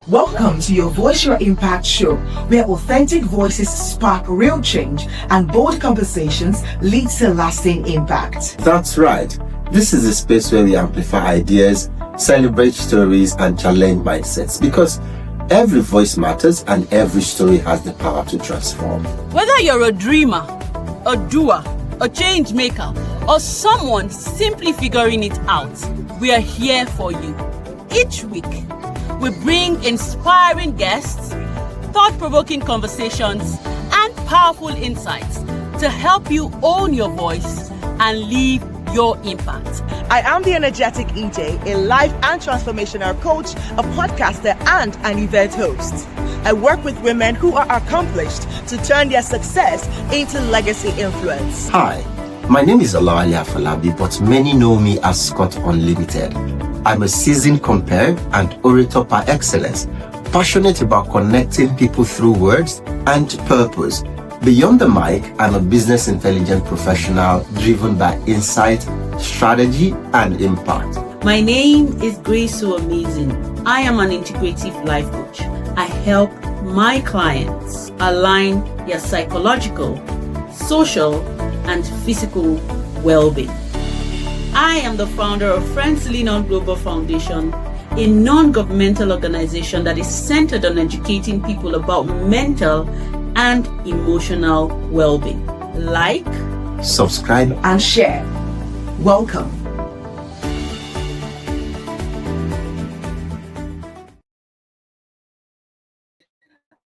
Welcome to your Voice Your Impact show, where authentic voices spark real change and bold conversations lead to lasting impact. That's right. This is a space where we amplify ideas, celebrate stories, and challenge mindsets because every voice matters and every story has the power to transform. Whether you're a dreamer, a doer, a change maker, or someone simply figuring it out, we are here for you. Each week, we bring inspiring guests, thought-provoking conversations, and powerful insights to help you own your voice and leave your impact. I am the energetic EJ, a life and transformational coach, a podcaster, and an event host. I work with women who are accomplished to turn their success into legacy influence. Hi, my name is Olawale Afolabi, but many know me as Scott Unlimited. I'm a seasoned compere and orator par excellence, passionate about connecting people through words and purpose. Beyond the mic, I'm a business intelligence professional driven by insight, strategy, and impact. My name is Grace So Amazing. I am an integrative life coach. I help my clients align their psychological, social, and physical well-being. I am the founder of Friends Lean On Global Foundation, a non-governmental organization that is centered on educating people about mental and emotional well-being. Like, subscribe, and share. Welcome.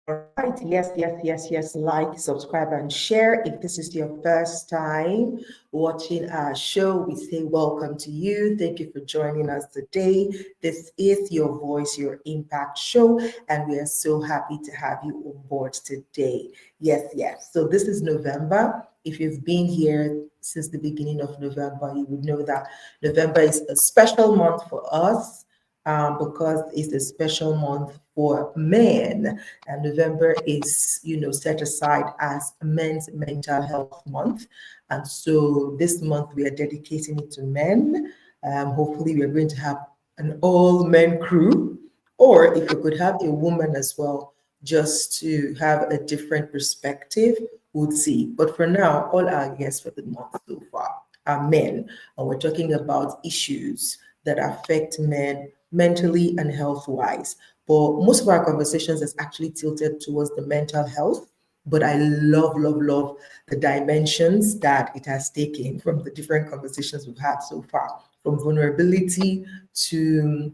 Right. Yes. Like, subscribe, and share. If this is your first time watching our show, we say welcome to you. Thank you for joining us today. This is your Voice, Your Impact show, and we are so happy to have you on board today. Yes. So this is November. If you've been here since the beginning of November, you would know that November is a special month for us. Because it's a special month for men, and November is, set aside as Men's Mental Health Month, and so this month we are dedicating it to men. Hopefully, we are going to have an all-men crew, or if we could have a woman as well, just to have a different perspective, we'll see. But for now, all our guests for the month so far are men, and we're talking about issues that affect men mentally and health-wise. But most of our conversations is actually tilted towards the mental health. But I love the dimensions that it has taken from the different conversations we've had so far, from vulnerability to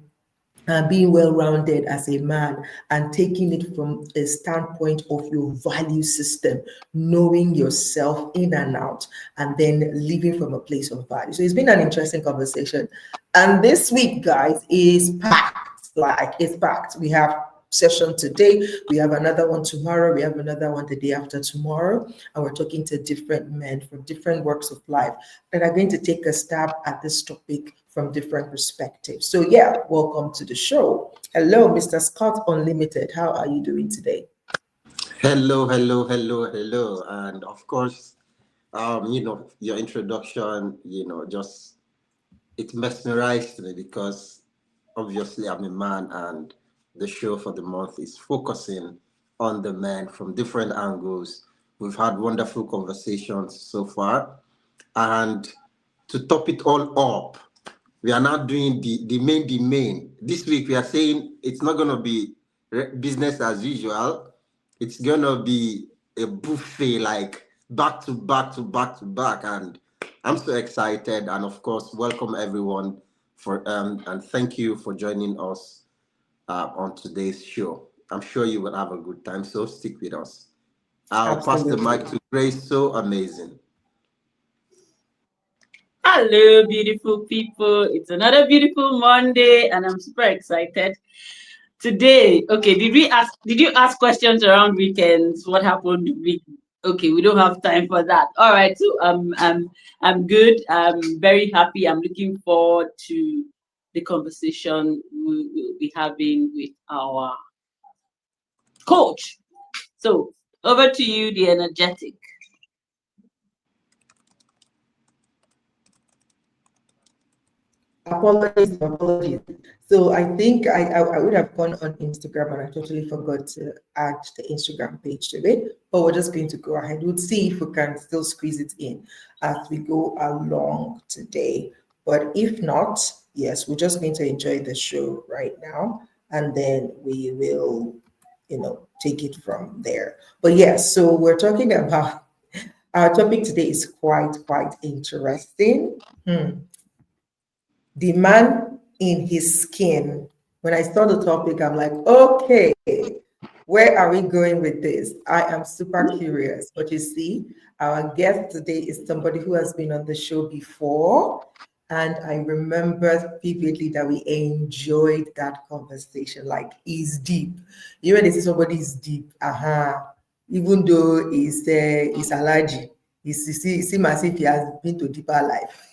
being well-rounded as a man, and taking it from a standpoint of your value system, knowing yourself in and out, and then living from a place of value. So it's been an interesting conversation. And this week, guys, is packed. Like, it's packed. We have session today, we have another one tomorrow, we have another one the day after tomorrow, and we're talking to different men from different walks of life that are going to take a stab at this topic from different perspectives. So welcome to the show. Hello, Mr. Scott Unlimited. How are you doing today? Hello. And of course, your introduction, just it mesmerized me because obviously I'm a man and the show for the month is focusing on the men from different angles. We've had wonderful conversations so far. And to top it all up, we are now doing the main. This week, we are saying it's not going to be business as usual. It's going to be a buffet, like back to back. And I'm so excited. And of course, welcome everyone and thank you for joining us on today's show. I'm sure you will have a good time, so stick with us. I'll pass the mic to Grace So Amazing. hello, beautiful people. It's another beautiful Monday, and I'm super excited. Today, okay, did you ask questions around weekends? What happened? Okay, we don't have time for that. All right, so I'm good. I'm very happy. I'm looking forward to the conversation we will be having with our coach. So over to you, the energetic. Apologies, apologies. So I think I would have gone on Instagram and I totally forgot to add the Instagram page to it. But we're just going to go ahead. We'll see if we can still squeeze it in as we go along today. But if not, yes, we're just going to enjoy the show right now, and then we will, take it from there. But yes, so we're talking about our topic today is quite interesting. The man in his skin. When I saw the topic, I'm like, okay, where are we going with this? I am super curious. But you see, our guest today is somebody who has been on the show before. And I remember vividly that we enjoyed that conversation. Like, he's deep. You know, when they say somebody is deep, even though he's allergic, he seems as if he has been to deeper life.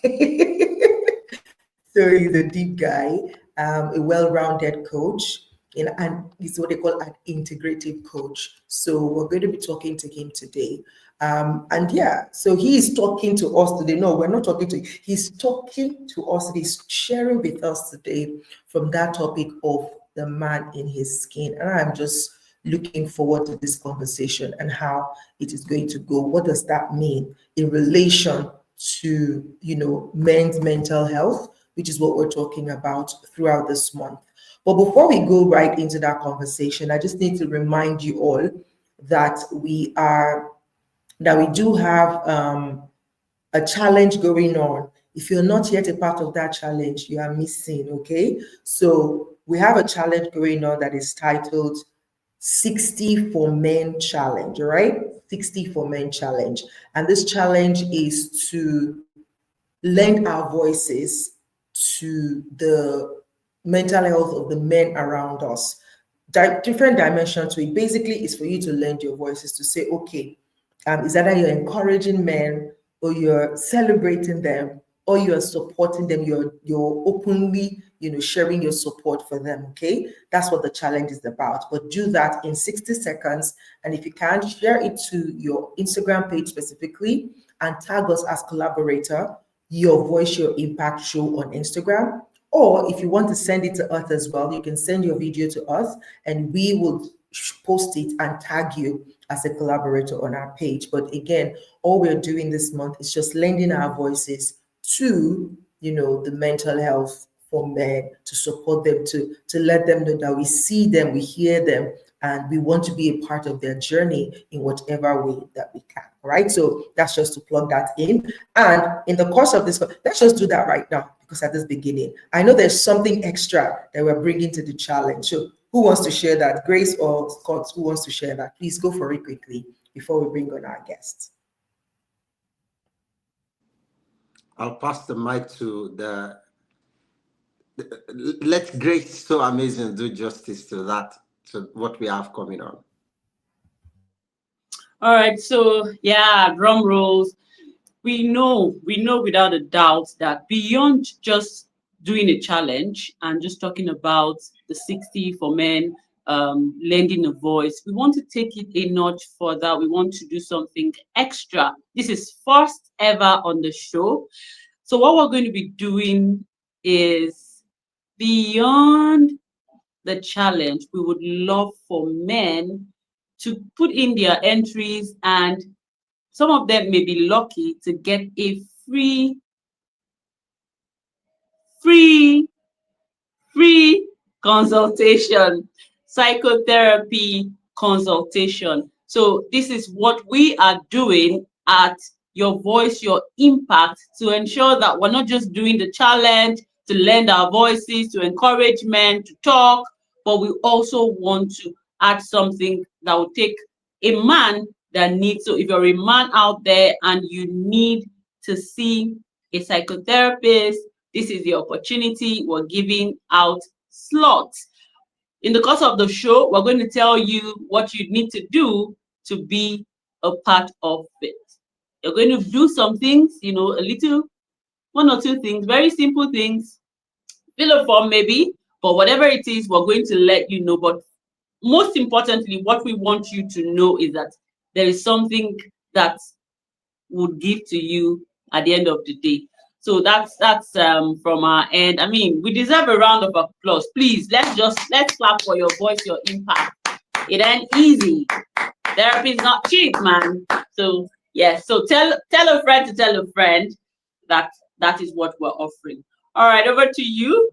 So he's a deep guy, a well-rounded coach, and he's what they call an integrative coach. So we're going to be talking to him today. And yeah, so he is talking to us today. No, we're not talking to him. He's talking to us. He's sharing with us today from that topic of the man in his skin. And I'm just looking forward to this conversation and how it is going to go. What does that mean in relation to, men's mental health, which is what we're talking about throughout this month. But before we go right into that conversation, I just need to remind you all that we do have a challenge going on. If you're not yet a part of that challenge, you are missing, okay? So we have a challenge going on that is titled 60 for Men Challenge, right? 60 for Men Challenge. And this challenge is to lend our voices to the mental health of the men around us. Different dimensions to it. Basically, is for you to lend your voices to say, okay, is either you're encouraging men or you're celebrating them or you're supporting them, you're openly, sharing your support for them, okay? That's what the challenge is about. But do that in 60 seconds. And if you can, share it to your Instagram page specifically and tag us as collaborator, Your Voice, Your Impact Show on Instagram. Or if you want to send it to us as well, you can send your video to us and we will post it and tag you as a collaborator on our page. But again, all we're doing this month is just lending our voices to, the mental health for men, to support them, to let them know that we see them, we hear them, and we want to be a part of their journey in whatever way that we can. All right. So that's just to plug that in. And in the course of this, let's just do that right now, because at this beginning, I know there's something extra that we're bringing to the challenge. So who wants to share that? Grace or Scott, who wants to share that? Please go for it quickly before we bring on our guests. I'll pass the mic to let Grace So Amazing do justice to that, to what we have coming on. All right, so yeah, drum rolls. We know without a doubt that beyond just doing a challenge and just talking about the 60 for men, lending a voice, we want to take it a notch further. We want to do something extra. This is first ever on the show. So what we're going to be doing is beyond the challenge. We would love for men to put in their entries, and some of them may be lucky to get a free consultation, psychotherapy consultation. So this is what we are doing at Your Voice, Your Impact, to ensure that we're not just doing the challenge to lend our voices, to encourage men to talk, but we also want to add something that will take a man that needs. So if you're a man out there and you need to see a psychotherapist, this is the opportunity. We're giving out slots. In the course of the show, we're going to tell you what you need to do to be a part of it. You're going to do some things, a little, one or two things, very simple things. Fill a form maybe, but whatever it is, we're going to let you know. But most importantly, what we want you to know is that there is something that would give to you at the end of the day. So that's from our end. I mean, we deserve a round of applause. Please, let's clap for your voice, your impact. It ain't easy. Therapy is not cheap, man. So yeah, so tell a friend to tell a friend that that is what we're offering. All right, over to you.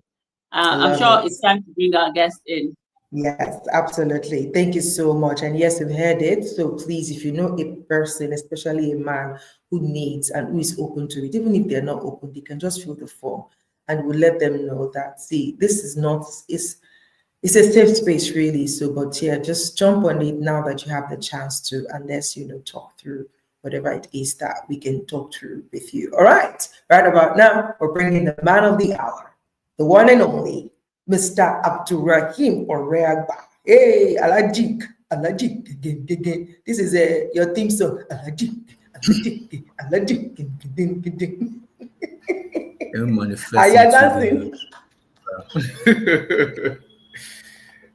I I'm love sure it. it's time to bring our guest in. Yes, absolutely. Thank you so much. And yes, you've heard it. So please, if you know a person, especially a man who needs and who is open to it, even if they're not open, they can just fill the form and we'll let them know that, see, this is not, it's a safe space really. So, but yeah, just jump on it now that you have the chance to, and let's, talk through whatever it is that we can talk through with you. All right. Right about now, we're bringing the man of the hour, the one and only Mr. Abdulraheem Oreagba. Hey, Alajik, Alajik, again. This is your theme song. Alajik, Alajik, Alajik. I'm Are you manifesting to dancing? the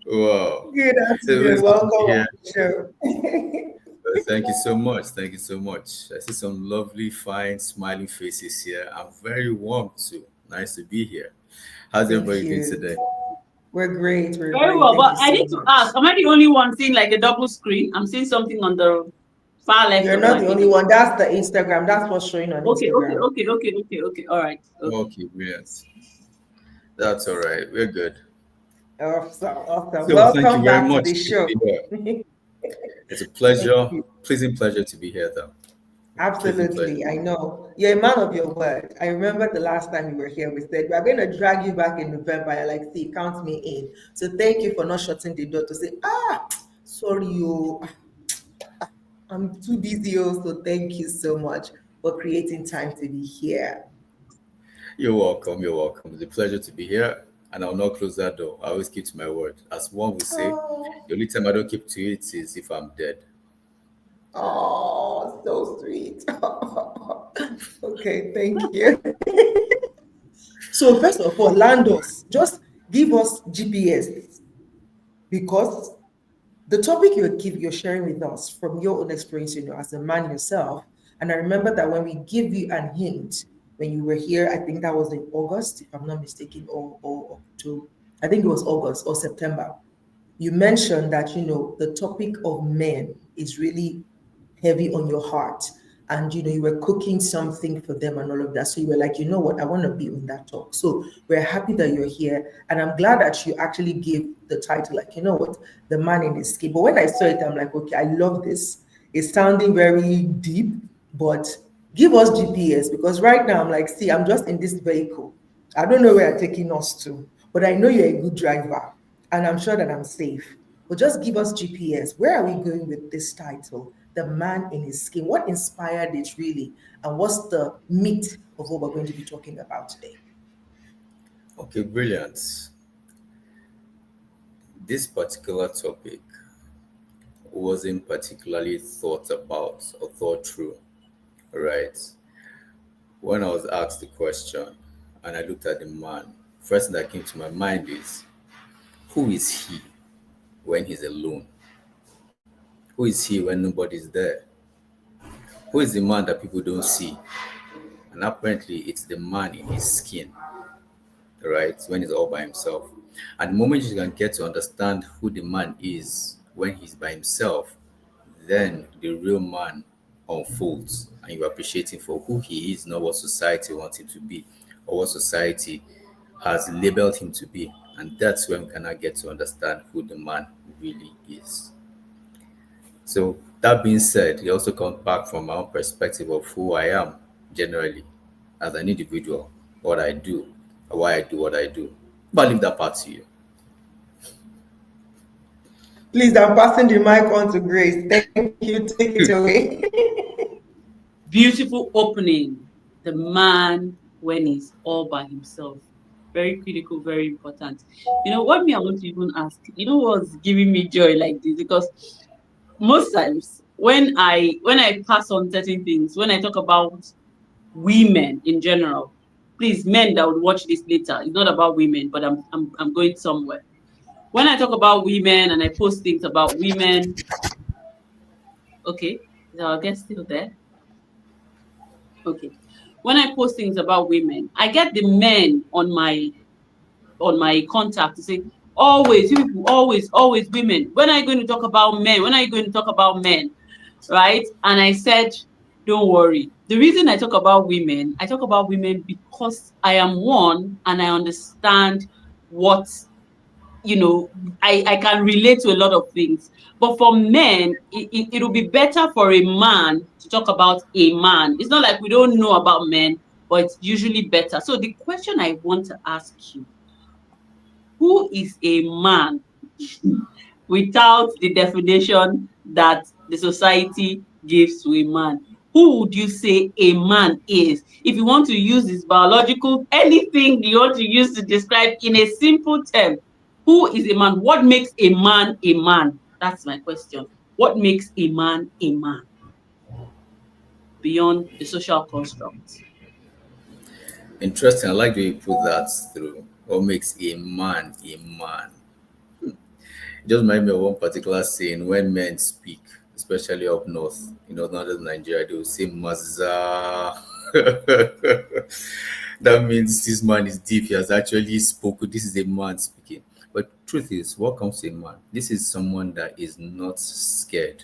wow. Good So afternoon. it's good to Welcome be on here. the show. Thank you so much. Thank you so much. I see some lovely, fine, smiling faces here. I'm very warm too. Nice to be here. How's Thank everybody doing you. today? We're great. We're Very great. well, Thank but you I so need to much. ask, am I the only one seeing like a double screen? I'm seeing something on the far left You're of not my the only video. one. That's the Instagram. That's what's showing on Instagram. Okay. All right. Okay. Okay, brilliant. That's all right. We're good. Awesome. Awesome. So thank you Welcome very back to much. the Good to show. be here. It's a Thank pleasure, you. pleasing pleasure to be here though. Pleasing pleasure. Absolutely. I know. You're a man of your word. I remember the last time you were here, we said, we're going to drag you back in November. You're like, see, count me in. So thank you for not shutting the door to say, sorry, you. I'm too busy. So thank you so much for creating time to be here. You're welcome. You're welcome. It's a pleasure to be here. And I'll not close that door. I always keep to my word. As one would say, Oh, the only time I don't keep to it is if I'm dead. oh, so sweet. Okay, thank you. So first of all, land us. Just give us GPS because the topic you're sharing with us from your own experience, as a man yourself. And I remember that when we give you an hint when you were here, I think that was in August, if I'm not mistaken, or October. I think it was August or September. You mentioned that the topic of men is really heavy on your heart, and you were cooking something for them and all of that, so you were like, you know what, I want to be on that talk. So we're happy that you're here, and I'm glad that you actually gave the title, like, you know what, the man in his skin. But when I saw it, I'm like, okay, I love this. It's sounding very deep, but give us GPS, because right now I'm like, see, I'm just in this vehicle. I don't know where you're taking us to, but I know you're a good driver and I'm sure that I'm safe. But just give us GPS. Where are we going with this title? The man in his skin. What inspired it really? And what's the meat of what we're going to be talking about today? Okay, brilliant. This particular topic wasn't particularly thought about or thought through, right? When I was asked the question and I looked at the man, first thing that came to my mind is, who is he when he's alone? Who is he when nobody's there? Who is the man that people don't see? And apparently, it's the man in his skin, right? When he's all by himself. And the moment you can get to understand who the man is when he's by himself, then the real man unfolds and you appreciate him for who he is, not what society wants him to be or what society has labeled him to be. And that's when we cannot get to understand who the man really is. So that being said, it also comes back from my own perspective of who I am generally as an individual, what I do, or why I do what I do. But I'll leave that part to you. Please, I'm passing the mic on to Grace. Thank you. Take it away. Beautiful opening. The man when he's all by himself. Very critical, very important. You know what me I want to even ask, what's giving me joy like this? Because most times when I pass on certain things, when I talk about women in general, please, men that would watch this later, it's not about women, but I'm going somewhere. When I talk about women and I post things about women, okay, is our guest still there? Okay. when I post things about women, I get the men on my contact to say, always, you people, always women. When are you going to talk about men? When are you going to talk about men? Right? And I said, don't worry. The reason I talk about women because I am one and I understand what, I can relate to a lot of things. But for men, it'll be better for a man to talk about a man. It's not like we don't know about men, but it's usually better. So the question I want to ask you, who is a man without the definition that the society gives to a man? Who would you say a man is? If you want to use this biological, anything you want to use to describe in a simple term, who is a man? What makes a man a man? That's my question. What makes a man beyond the social construct? Interesting. I like the way you put that through. What makes a man a man? It just reminds me of one particular saying when men speak, especially up north, northern Nigeria, they will say Maza. That means this man is deep. He has actually spoken. This is a man speaking. But truth is, what comes to a man? This is someone that is not scared.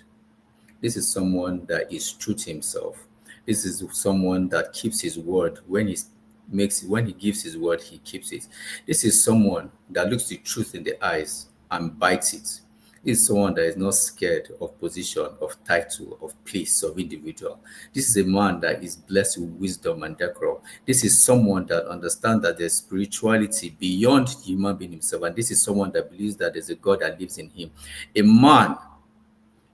This is someone that is true to himself. This is someone that keeps his word. When he gives his word, he keeps it. This is someone that looks the truth in the eyes and bites it. This is someone that is not scared of position, of title, of place, of individual. This is a man that is blessed with wisdom and decorum. This is someone that understands that there's spirituality beyond the human being himself. And this is someone that believes that there's a God that lives in him. A man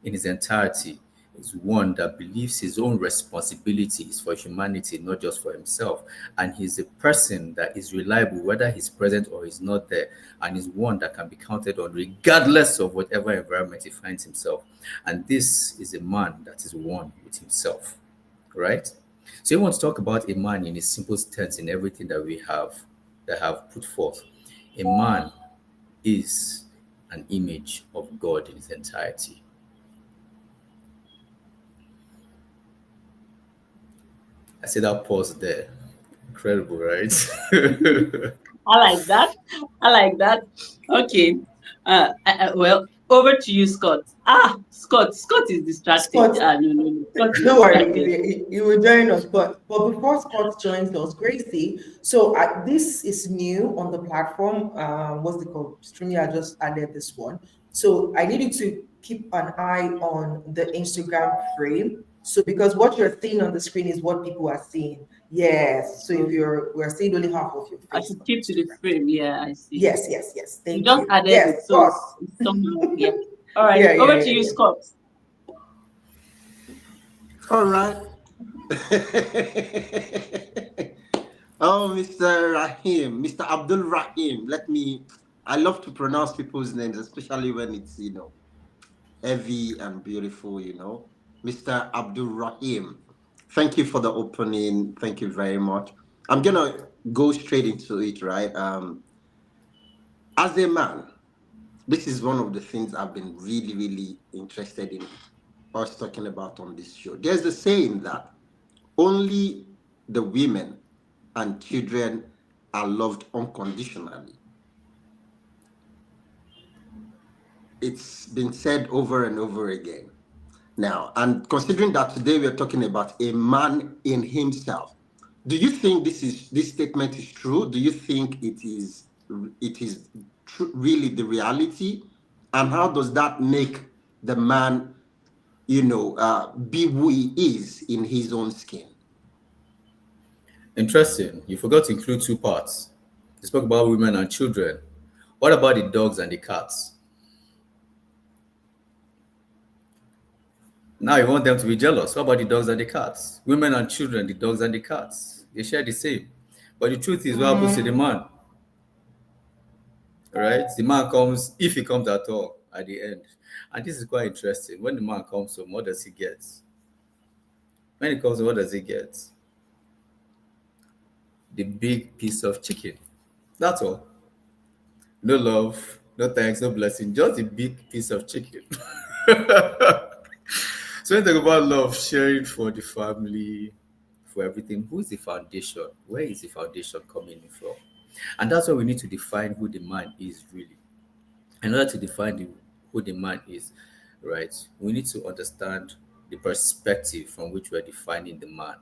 in his entirety is one that believes his own responsibility is for humanity, not just for himself. And he's a person that is reliable, whether he's present or he's not there, and is one that can be counted on regardless of whatever environment he finds himself. And this is a man that is one with himself, right? So you want to talk about a man in a simple sense in everything that we have put forth. A man is an image of God in its entirety. I see that pause there. Incredible, right? I like that. I like that. Okay. Well, over to you, Scott. Scott is distracted. Scott, No. Scott is don't worry, distracted. he will join us. But before Scott joins us, Gracie, so this is new on the platform. What's it called? Streaming, I just added this one. So I need you to keep an eye on the Instagram frame. So because what you're seeing on the screen is what people are seeing. Yes. So if we're seeing only half of your I face should on keep to the Instagram. frame. Yeah, I see. Yes. You Thank just you. added it, Yes, so Scott. it's somehow. Yeah. All right. Yeah. Over to you, Scott. All right. Oh, Mr. Rahim, Mr. Abdul Rahim. I love to pronounce people's names, especially when it's, heavy and beautiful. Mr. Abdul Rahim. Thank you for the opening. Thank you very much. I'm going to go straight into it, right? As a man, this is one of the things I've been really, really interested in us talking about on this show. There's a saying that only the women and children are loved unconditionally. It's been said over and over again. Now, and considering that today we're talking about a man in himself, do you think this statement is true? Do you think it is really the reality? And how does that make the man, be who he is in his own skin? Interesting. You forgot to include two parts. You spoke about women and children. What about the dogs and the cats? Now you want them to be jealous. What about the dogs and the cats? Women and children, the dogs and the cats. They share the same. But the truth is, what happens to the man? All right? The man comes, if he comes at all, at the end. And this is quite interesting. When the man comes home, what does he get? When he comes home, what does he get? The big piece of chicken. That's all. No love, no thanks, no blessing, just a big piece of chicken. So when you talk about love, sharing for the family, for everything. Who is the foundation? Where is the foundation coming from? And that's why we need to define who the man is really. In order to define who the man is, right, we need to understand the perspective from which we're defining the man,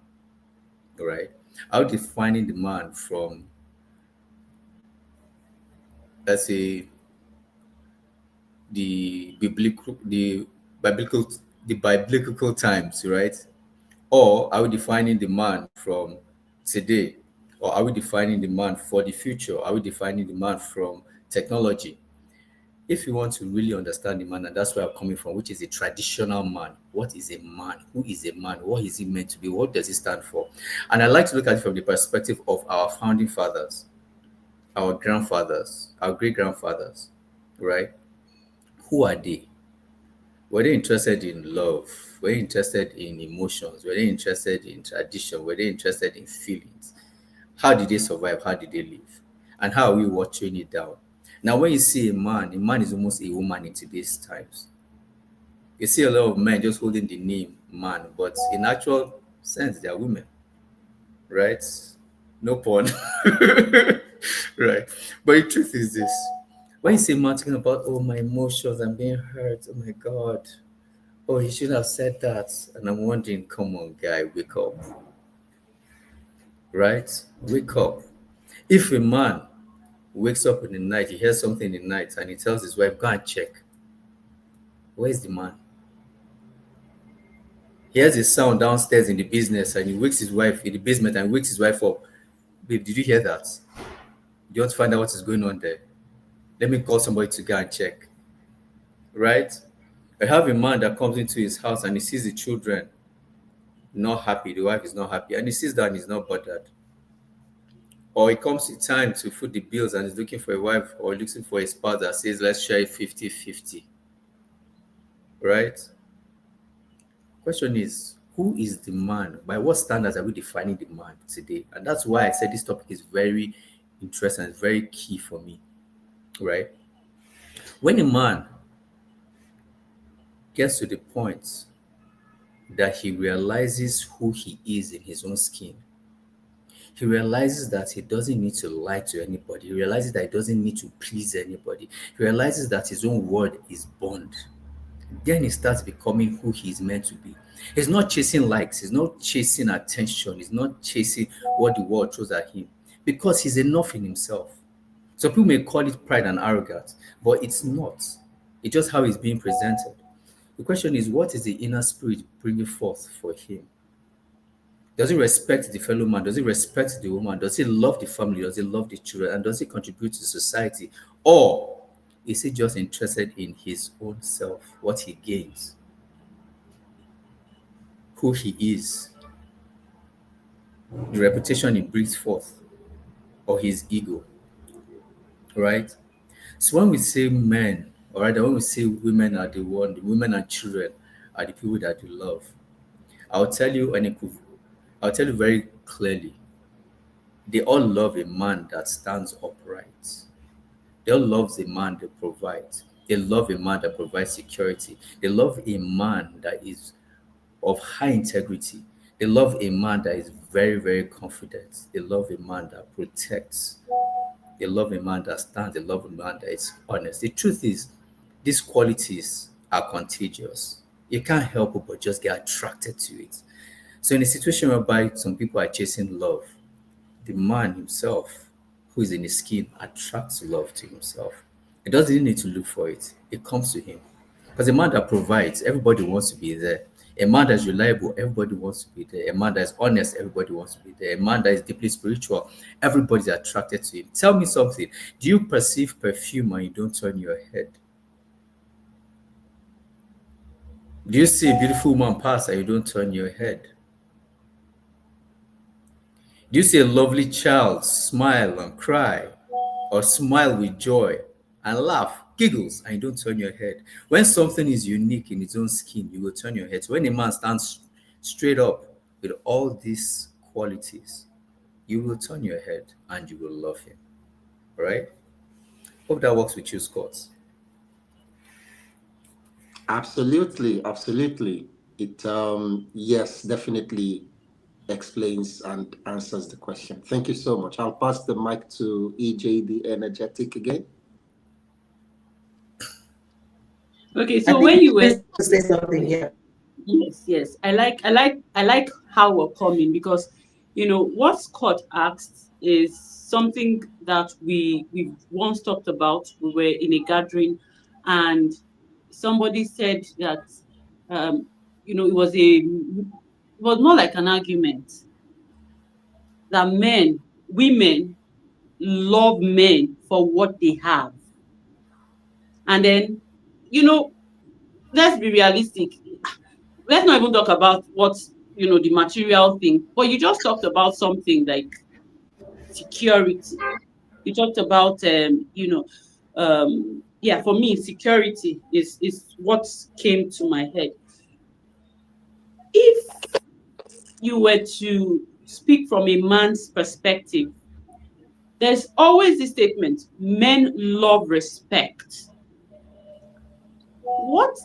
right? Are we defining the man from, let's say, the biblical, the biblical times, right? Or are we defining the man from today? Or are we defining the man for the future? Are we defining the man from technology? If you want to really understand the man, and that's where I'm coming from, which is a traditional man. What is a man? Who is a man? What is he meant to be? What does he stand for? And I like to look at it from the perspective of our founding fathers, our grandfathers, our great grandfathers, right? Who are they? Were they interested in love? Were they interested in emotions? Were they interested in tradition? Were they interested in feelings? How did they survive? How did they live? And how are we watching it down? Now, when you see a man is almost a woman in today's times. You see a lot of men just holding the name man, but in actual sense, they are women, right? No porn. Right. But the truth is this. When you see a man talking about, oh, my emotions, I'm being hurt, oh my God, oh, he should have said that. And I'm wondering, come on, guy, wake up. Right? Wake up. If a man wakes up in the night, he hears something in the night, and he tells his wife, go and check. Where's the man? He hears a sound downstairs in the business, and he wakes his wife in the basement and wakes his wife up. Babe, did you hear that? Do you want to find out what is going on there? Let me call somebody to go and check. Right? I have a man that comes into his house and he sees the children not happy, the wife is not happy, and he sits down, he's not bothered. Or it comes to time to foot the bills and he's looking for a wife or looking for a spouse that says, let's share 50-50. Right? Question is, who is the man? By what standards are we defining the man today? And that's why I said this topic is very interesting and very key for me. Right? When a man gets to the point that he realizes who he is in his own skin, he realizes that he doesn't need to lie to anybody. He realizes that he doesn't need to please anybody. He realizes that his own word is bond. Then he starts becoming who he's meant to be. He's not chasing likes. He's not chasing attention. He's not chasing what the world throws at him because he's enough in himself. So people may call it pride and arrogance, but it's not. It's just how he's being presented. The question is, what is the inner spirit bringing forth for him? Does he respect the fellow man? Does he respect the woman? Does he love the family? Does he love the children? And does he contribute to society? Or is he just interested in his own self, what he gains, who he is, the reputation he brings forth, or his ego? Right? So when we say men, or rather when we say women are the women and children are the people that you love, I'll tell you very clearly, they all love a man that stands upright. They all love a man that provides. They love a man that provides security. They love a man that is of high integrity. They love a man that is very, very confident. They love a man that protects. They love a man that stands. They love a man that is honest. The truth is, these qualities are contagious. You can't help it but just get attracted to it. So in a situation whereby some people are chasing love, the man himself, who is in his skin, attracts love to himself. He doesn't need to look for it. It comes to him. Because a man that provides, everybody wants to be there. A man that's reliable, everybody wants to be there. A man that is honest, everybody wants to be there. A man that is deeply spiritual, everybody's attracted to him. Tell me something. Do you perceive perfume and you don't turn your head? Do you see a beautiful woman pass and you don't turn your head? Do you see a lovely child smile and cry, or smile with joy and laugh, giggles, and you don't turn your head? When something is unique in its own skin, you will turn your head. So when a man stands straight up with all these qualities, you will turn your head and you will love him. All right? Hope that works with you, Scott. Absolutely, absolutely. It yes, definitely. explains and answers the question. Thank you so much. I'll pass the mic to EJ, the energetic again. Okay, I so think when you you were wanted to say something. Yeah. yes, I like how we're coming because what Scott asked is something that we once talked about. We were in a gathering, and somebody said that it was more like an argument that women love men for what they have, and then you know let's be realistic. Let's not even talk about what the material thing, but you just talked about something like security. You talked about yeah, for me security is what came to my head. If you were to speak from a man's perspective, there's always this statement: men love respect. What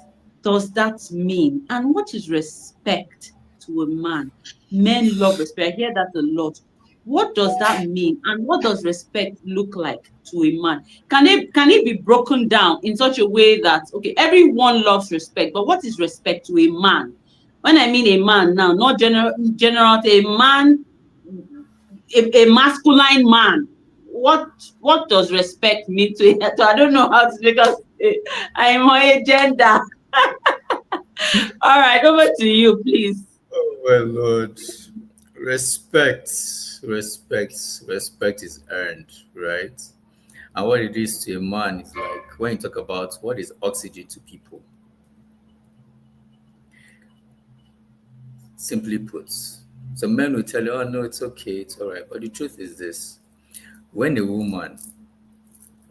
does that mean? And what is respect to a man? Men love respect. I hear that a lot. What does that mean? And what does respect look like to a man? Can it be broken down in such a way that okay, everyone loves respect, but what is respect to a man? When I mean a man now, not general, a man, a masculine man. What does respect mean to it? So I don't know how to, because I'm on a gender. All right, over to you, please. Oh, well, Lord, respect, respect is earned, right? And what it is to a man is like when you talk about what is oxygen to people, simply put. Some men will tell you, oh, no, it's okay, it's all right. But the truth is this: when a woman,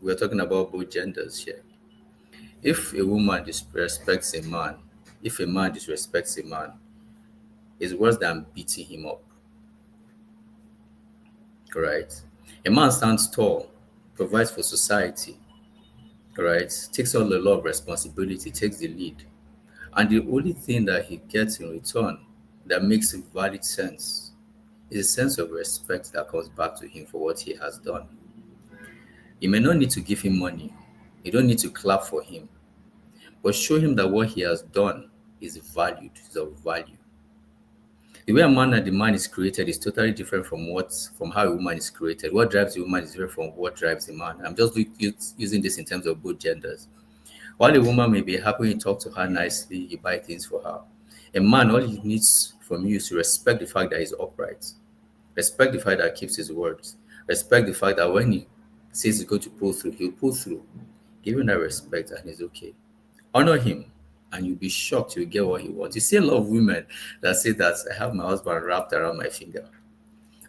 we're talking about both genders here, if a woman disrespects a man, if a man disrespects a man, it's worse than beating him up, right? A man stands tall, provides for society, right? Takes on a lot of responsibility, takes the lead. And the only thing that he gets in return that makes valid sense is a sense of respect that comes back to him for what he has done. You may not need to give him money, you don't need to clap for him, but show him that what he has done is valued, is of value. The way a man and the man is created is totally different from how a woman is created. What drives a woman is different from what drives a man. I'm just using this in terms of both genders. While a woman may be happy you talk to her nicely, you buy things for her. A man, all he needs from you is to respect the fact that he's upright. Respect the fact that he keeps his words. Respect the fact that when he says he's going to pull through, he'll pull through. Give him that respect and he's okay. Honor him and you'll be shocked you'll get what he wants. You see a lot of women that say that I have my husband wrapped around my finger.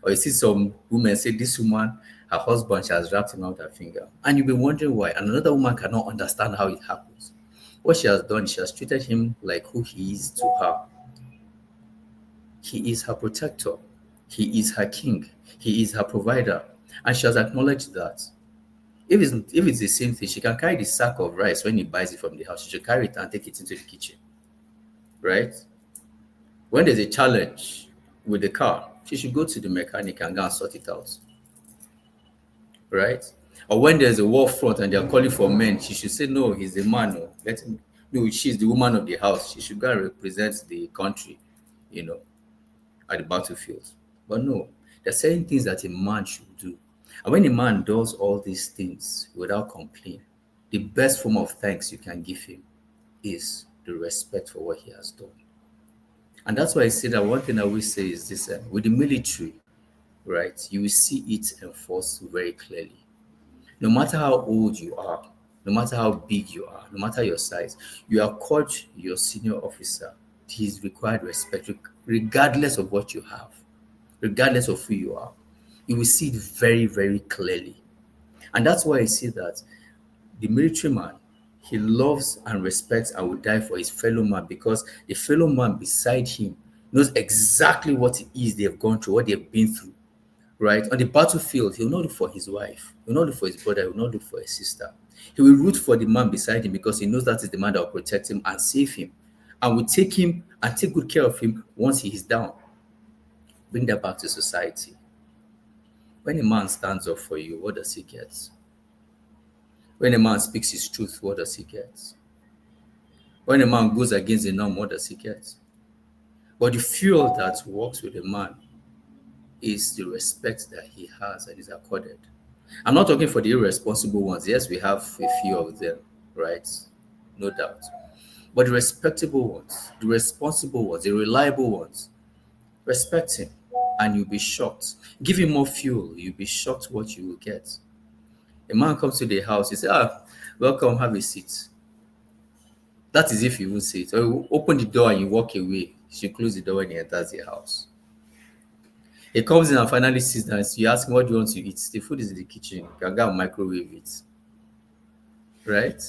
Or you see some women say this woman, her husband, she has wrapped him around her finger. And you'll be wondering why. And another woman cannot understand how it happens. What she has done, she has treated him like who he is to her. He is her protector. He is her king. He is her provider. And she has acknowledged that. If it's the same thing, she can carry the sack of rice when he buys it from the house. She should carry it and take it into the kitchen. Right? When there's a challenge with the car, she should go to the mechanic and go and sort it out. Right? Or when there's a war front and they're calling for men, she should say, no, he's the man. No, let him. No, she's the woman of the house. She should go and represent the country, at the battlefield. But no, there are certain things that a man should do. And when a man does all these things without complaint, the best form of thanks you can give him is the respect for what he has done. And that's why I say that one thing I always say is this: with the military, right, you will see it enforced very clearly. No matter how old you are, no matter how big you are, no matter your size, you accord your senior officer his required respect, regardless of what you have, regardless of who you are. You will see it very, very clearly. And that's why I see that the military man, he loves and respects and will die for his fellow man, because the fellow man beside him knows exactly what it is they've gone through, what they've been through, right? On the battlefield, he will not look for his wife, he will not look for his brother, he will not look for his sister. He will root for the man beside him because he knows that is the man that will protect him and save him and will take him and take good care of him once he is down. Bring that back to society. When a man stands up for you, what does he get? When a man speaks his truth, what does he get? When a man goes against the norm, what does he get? But the fuel that works with a man is the respect that he has and is accorded. I'm not talking for the irresponsible ones. Yes, we have a few of them, right? No doubt. But the respectable ones, the responsible ones, the reliable ones, respect him and you'll be shocked. Give him more fuel, you'll be shocked what you will get. A man comes to the house, you say, welcome, have a seat. That is if you will say it. Or you open the door and you walk away. She close the door when he enters the house. He comes in and finally sits down. So you ask him, what do you want to eat? The food is in the kitchen. You can go and microwave it. Right?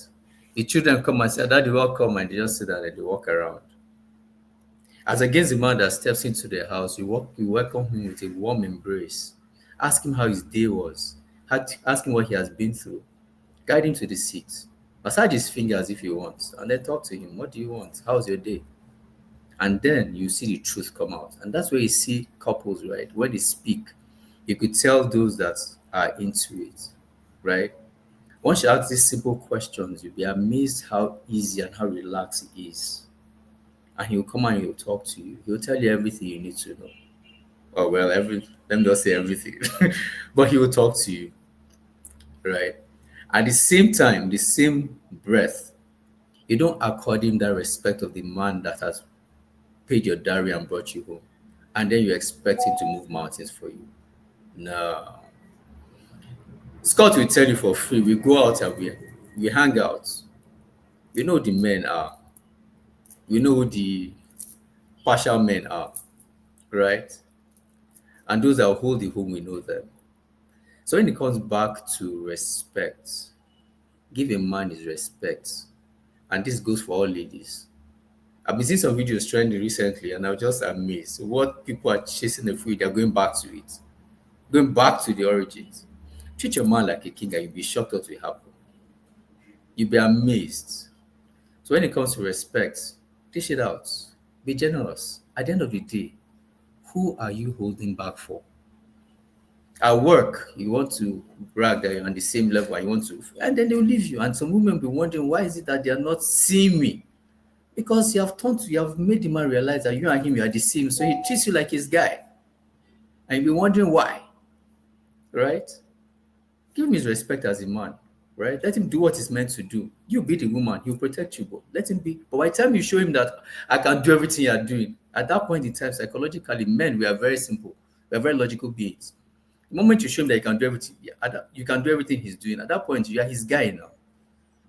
The children come and say, Daddy, welcome. And they just sit down and they walk around. As against the man that steps into the house, you welcome him with a warm embrace. Ask him how his day was. Ask him what he has been through. Guide him to the seat. Massage his fingers if you want. And then talk to him. What do you want? How's your day? And then you see the truth come out. And that's where you see couples, right? When they speak, you could tell those that are into it, right? Once you ask these simple questions, you'll be amazed how easy and how relaxed it is. And he'll come and he'll talk to you. He'll tell you everything you need to know. Oh, well, let me just say everything. But he will talk to you, right? At the same time, the same breath, you don't accord him that respect of the man that has paid your dowry and brought you home. And then you expect him to move mountains for you. No. Scott will tell you for free. We go out and we hang out. We know who the men are. We know who the partial men are, right? And those that hold the home, we know them. So when it comes back to respect, give a man his respect. And this goes for all ladies. I've been seeing some videos trending recently, and I'm just amazed. What people are chasing the food, they're going back to it, going back to the origins. Treat your man like a king, and you'll be shocked what will happen. You'll be amazed. So when it comes to respect, dish it out. Be generous. At the end of the day, who are you holding back for? At work, you want to brag that you're on the same level, and you want to, and then they'll leave you. And some women will be wondering, why is it that they are not seeing me? Because you have made the man realize that you and him are the same. So he treats you like his guy. And you'll be wondering why. Right? Give him his respect as a man. Right? Let him do what he's meant to do. You be the woman, he'll protect you, but let him be. But by the time you show him that I can do everything you're doing, at that point in time, psychologically, men, we are very simple. We are very logical beings. The moment you show him that you can do everything, you can do everything he's doing, at that point, you are his guy now.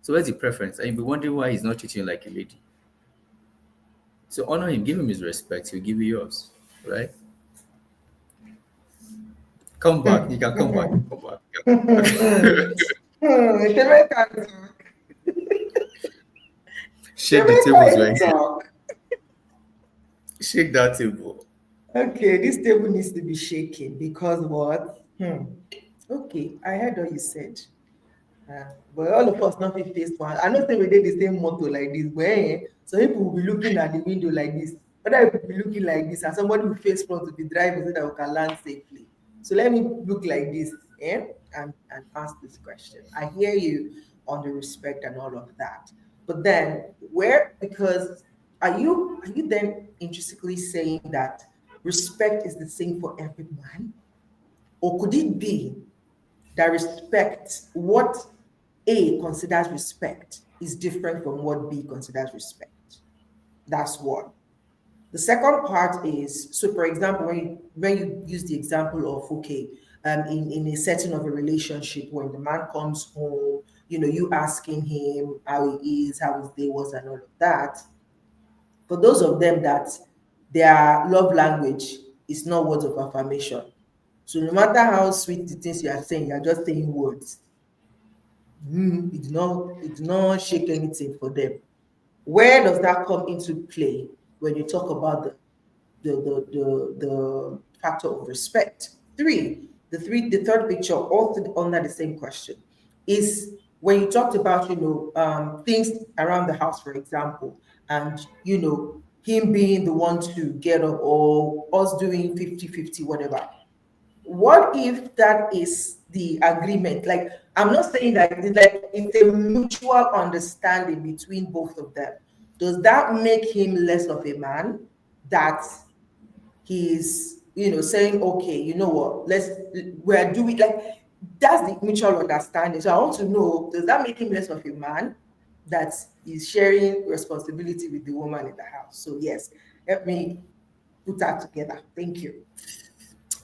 So where's the preference? And you'll be wondering why he's not treating you like a lady. So honor him, give him his respect, he'll give you yours, right? Come back, you can come back. Come back. Shake the tables, right? Shake that table. Okay, this table needs to be shaken because what? Okay, I heard what you said. But all of us not face one. I know say we did the same motto like this, where some people will be looking at the window like this, other people will be looking like this, and somebody will face front to be driving so that we can land safely. So let me look like this, and ask this question. I hear you on the respect and all of that, but then because are you then intrinsically saying that respect is the same for every man, or could it be that what A considers respect is different from what B considers respect? That's one. The second part is, so for example, when you use the example of, okay, in a setting of a relationship, when the man comes home, you asking him how he is, how his day was, and all of that. For those of them that their love language is not words of affirmation. So no matter how sweet the things you are saying, you're just saying words. It did not shake anything for them. Where does that come into play when you talk about the factor of respect? The third picture, also under the same question, is when you talked about things around the house, for example, and him being the one to get up or us doing 50-50, whatever. What if that is the agreement? Like, I'm not saying that, like, it's a mutual understanding between both of them. Does that make him less of a man that he's, saying, okay, you know what, we're doing, like, that's the mutual understanding. So I want to know, does that make him less of a man that is sharing responsibility with the woman in the house? So yes, help me put that together. Thank you.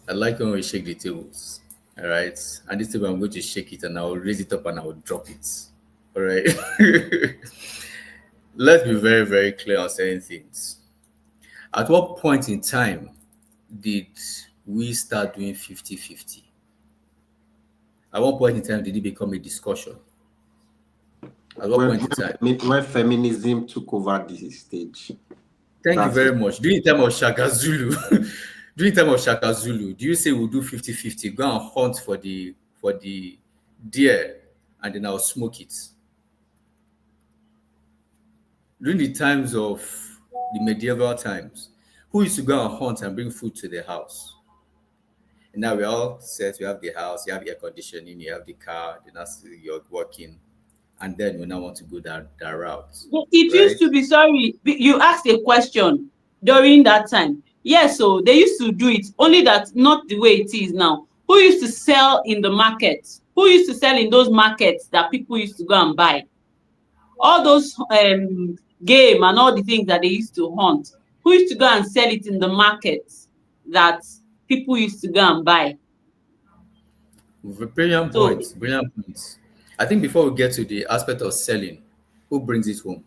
I like when we shake the tables. All right. And this table, I'm going to shake it and I'll raise it up and I'll drop it. All right. Let's be very, very clear on certain things. At what point in time did we start doing 50-50? At what point in time did it become a discussion? At what point in time? When feminism took over the stage. Thank you very much. During the time of Shaka Zulu, do you say we'll do 50-50? Go and hunt for the deer and then I'll smoke it. During the times of the medieval times, who used to go and hunt and bring food to the house? And now we're all set. You have the house, you have air conditioning, you have the car, then you're working, and then we now want to go that route. It used to be, sorry, you asked a question during that time. Yes, so they used to do it, only that not the way it is now. Who used to sell in the market? Who used to sell in those markets that people used to go and buy? All those game and all the things that they used to hunt. Who used to go and sell it in the markets that people used to go and buy? Brilliant points. Brilliant points. I think before we get to the aspect of selling, who brings it home?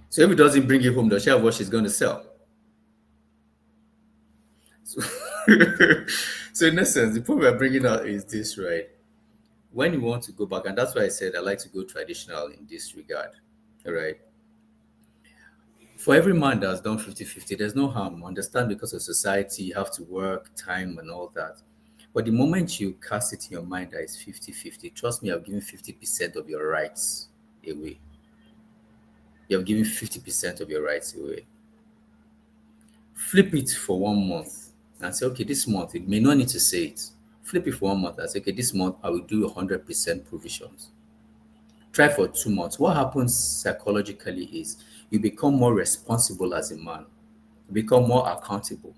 So if it doesn't bring it home, does she have what she's going to sell? So in essence, the point we're bringing out is this, right? When you want to go back, and that's why I said I like to go traditional in this regard, all right? For every man that's done 50-50, there's no harm. Understand, because of society, you have to work, time, and all that. But the moment you cast it in your mind that it's 50-50, trust me, I've given 50% of your rights away. You have given 50% of your rights away. Flip it for 1 month and say, okay, this month, it may not need to say it. Flip it for 1 month and say, okay, this month I will do 100% provisions. Try for 2 months. What happens psychologically is you become more responsible as a man, you become more accountable.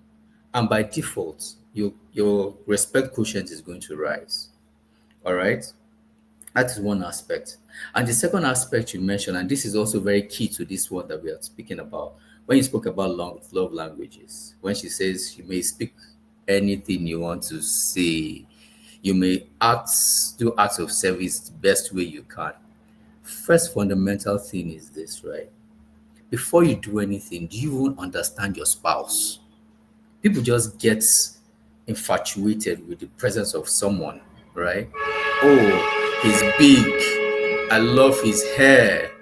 And by default, your respect quotient is going to rise. All right? That is one aspect. And the second aspect you mentioned, and this is also very key to this one that we are speaking about, when you spoke about love languages, when she says you may speak anything you want to say, you may do acts of service the best way you can. First fundamental thing is this, right? Before you do anything, do you even understand your spouse? People just get infatuated with the presence of someone, right? Oh, he's big. I love his hair.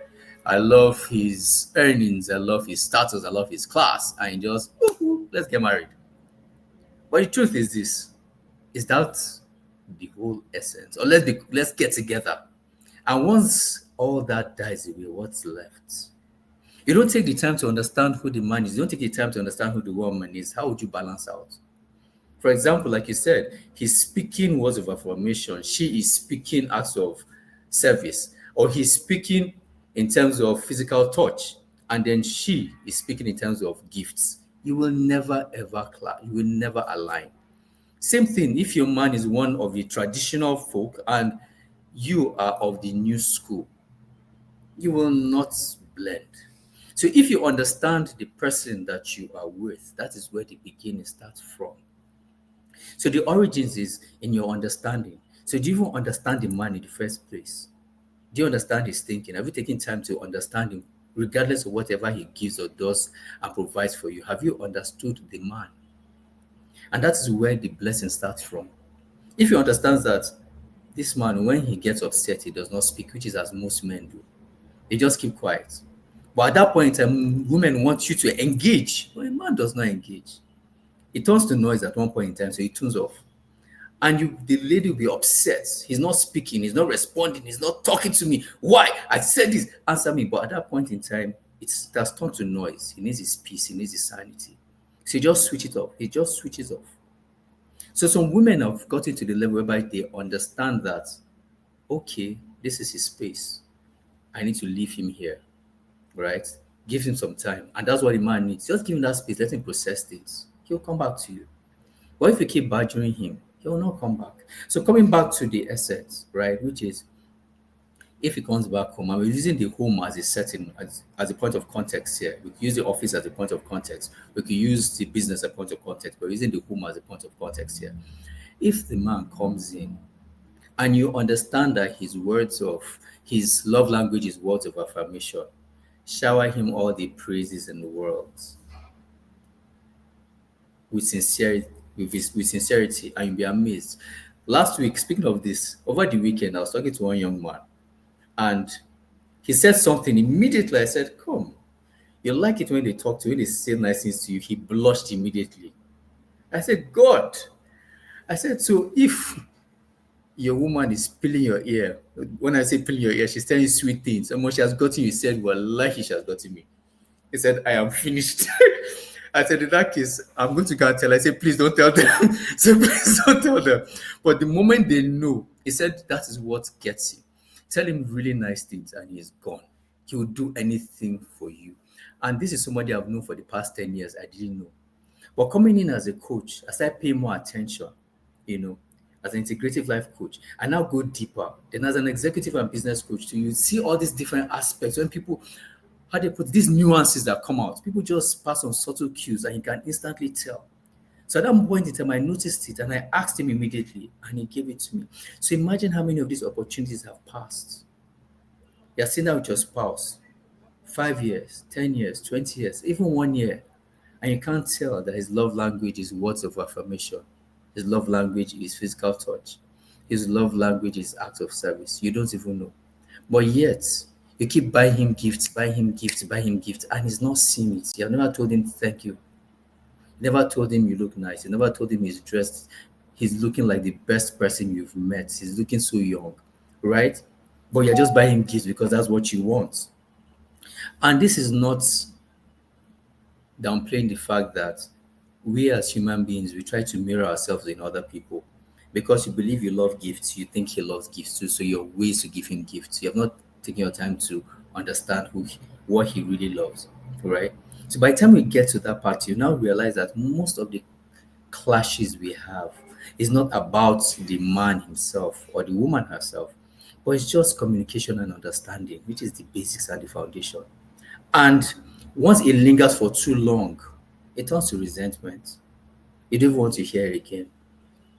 I love his earnings. I love his status. I love his class. And just, let's get married. But the truth is this, is that the whole essence? Or let's get together. And once all that dies away, what's left? You don't take the time to understand who the man is. You don't take the time to understand who the woman is. How would you balance out? For example, like you said, he's speaking words of affirmation. She is speaking acts of service. Or he's speaking in terms of physical touch. And then she is speaking in terms of gifts. You will never, ever clash. You will never align. Same thing if your man is one of the traditional folk and you are of the new school. You will not blend. So if you understand the person that you are with, that is where the beginning starts from. So the origins is in your understanding. So do you even understand the man in the first place? Do you understand his thinking? Have you taken time to understand him, regardless of whatever he gives or does and provides for you? Have you understood the man? And that is where the blessing starts from. If you understand that this man, when he gets upset, he does not speak, which is as most men do. They just keep quiet. But at that point, women want you to engage. But a man does not engage. He turns to noise at one point in time, so he tunes off. And the lady will be upset. He's not speaking, he's not responding, he's not talking to me. Why? I said this, answer me. But at that point in time, it has turned to noise. He needs his peace, he needs his sanity. So he just switch it off. He just switches off. So some women have gotten to the level whereby they understand that, okay, this is his space. I need to leave him here, right? Give him some time. And that's what the man needs. Just give him that space, let him process things. He'll come back to you. But if you keep badgering him, he will not come back. So coming back to the essence, right, which is if he comes back home, and we're using the home as a setting, as a point of context here. We can use the office as a point of context. We can use the business as a point of context, but we're using the home as a point of context here. If the man comes in and you understand that his love language is words of affirmation, shower him all the praises in the world with sincerity, with sincerity, and you'll be amazed. Last week, speaking of this, over the weekend, I was talking to one young man, and he said something immediately. I said, "Come, you like it when they talk to you, when they say nice things to you." He blushed immediately. I said, "God," I said, "So if your woman is peeling your ear, when I say peeling your ear, she's telling you sweet things, and when she has gotten you, he said, well, like she has gotten me." He said, "I am finished." I said, "In that case, I'm going to go and tell." I said, "Please don't tell them." So please don't tell them. But the moment they know, he said, that is what gets him. Tell him really nice things and he's gone. He will do anything for you. And this is somebody I've known for the past 10 years. I didn't know. But coming in as a coach, I started paying more attention, as an integrative life coach. I now go deeper. Then as an executive and business coach, too, you see all these different aspects when people, how they put these nuances that come out. People just pass on subtle cues and you can instantly tell. So at that point in time, I noticed it and I asked him immediately and he gave it to me. So imagine how many of these opportunities have passed. You're sitting there with your spouse, 5 years, 10 years, 20 years, even 1 year, and you can't tell that his love language is words of affirmation. His love language is physical touch. His love language is acts of service. You don't even know. But yet, you keep buying him gifts, buying him gifts, buying him gifts, and he's not seeing it. You have never told him thank you. You never told him you look nice. You never told him he's dressed. He's looking like the best person you've met. He's looking so young, right? But you're just buying him gifts because that's what you want. And this is not downplaying the fact that we as human beings, we try to mirror ourselves in other people. Because you believe you love gifts, you think he loves gifts too, so your ways to give him gifts. You have not taken your time to understand what he really loves, right? So by the time we get to that part, you now realize that most of the clashes we have is not about the man himself or the woman herself, but it's just communication and understanding, which is the basics and the foundation. And once it lingers for too long, it turns to resentment. You don't want to hear it again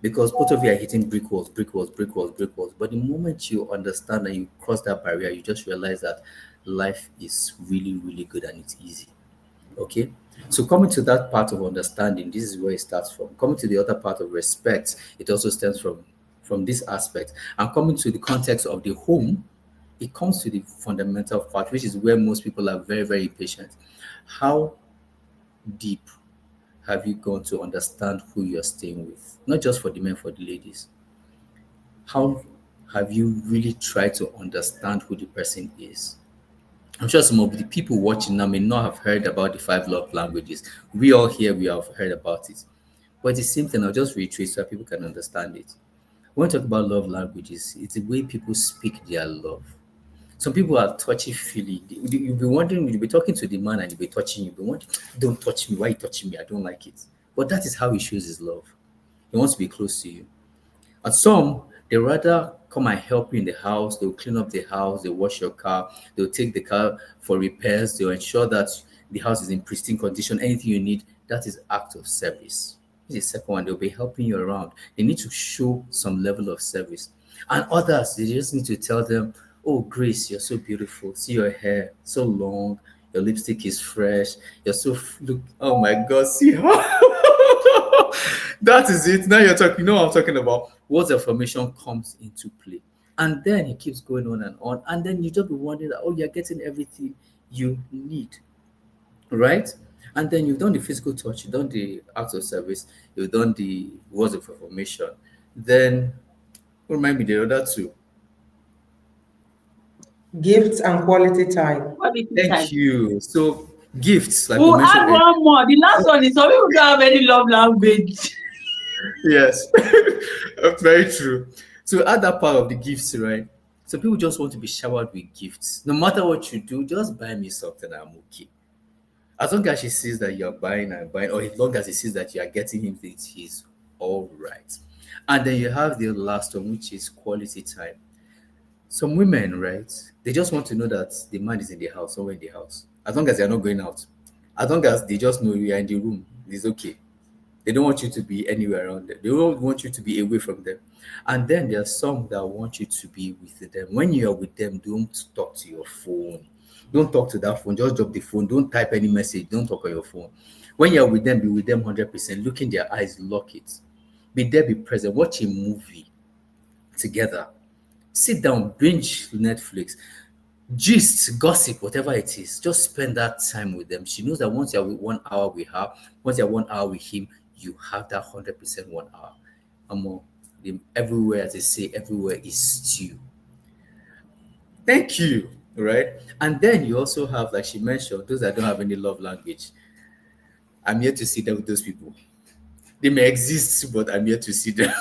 because both of you are hitting brick walls, brick walls, brick walls, brick walls. But the moment you understand and you cross that barrier, you just realize that life is really, really good and it's easy. Okay? So coming to that part of understanding, this is where it starts from. Coming to the other part of respect, it also stems from this aspect. And coming to the context of the home, it comes to the fundamental part, which is where most people are very, very impatient. How deep have you gone to understand who you're staying with? Not just for the men, for the ladies. How have you really tried to understand who the person is? I'm sure some of the people watching now may not have heard about the 5 love languages. We all here, we have heard about it. But it's the same thing, I'll just retrace so that people can understand it. When we talk about love languages, it's the way people speak their love. Some people are touchy-feely. You'll be wondering, you'll be talking to the man and he'll be touching you. You'll be wondering, don't touch me. Why are you touching me? I don't like it. But that is how he shows his love. He wants to be close to you. And some, they rather come and help you in the house. They'll clean up the house. They'll wash your car. They'll take the car for repairs. They'll ensure that the house is in pristine condition. Anything you need, that is act of service. This is the second one. They'll be helping you around. They need to show some level of service. And others, they just need to tell them, oh, Grace, you're so beautiful. See your hair, so long. Your lipstick is fresh. You're so, look, oh my God, see how. That is it. Now you're talking, you know what I'm talking about. Words of affirmation comes into play. And then it keeps going on. And then you just be wondering that, oh, you're getting everything you need. Right? And then you've done the physical touch, you've done the acts of service, you've done the words of affirmation. Then remind me the other two. Gifts and quality time. Quality Thank time. you. So gifts, like we We'll mentioned add earlier. one more. The last one is some people don't have any love language. Yes, very true. So add that part of the gifts, right? So people just want to be showered with gifts. No matter what you do, just buy me something. I'm okay. As long as she sees that you're buying and buying, or as long as he sees that you are getting him things, he's all right. And then you have the last one, which is quality time. Some women, right? They just want to know that the man is in the house, somewhere in the house. As long as they're not going out. As long as they just know you are in the room, it's okay. They don't want you to be anywhere around them. They don't want you to be away from them. And then there are some that want you to be with them. When you are with them, don't talk to your phone. Don't talk to that phone. Just drop the phone. Don't type any message. Don't talk on your phone. When you're with them, be with them 100%. Look in their eyes, lock it. Be there, be present. Watch a movie together. Sit down, binge Netflix, gist, gossip, whatever it is. Just spend that time with them. She knows that once you're with 1 hour with her, once you're 1 hour with him, you have that 100% 1 hour. Amo, everywhere, as they say, everywhere is stew. Thank you. Right? And then you also have, like she mentioned, those that don't have any love language. I'm here to see them with those people. They may exist, but I'm here to see them.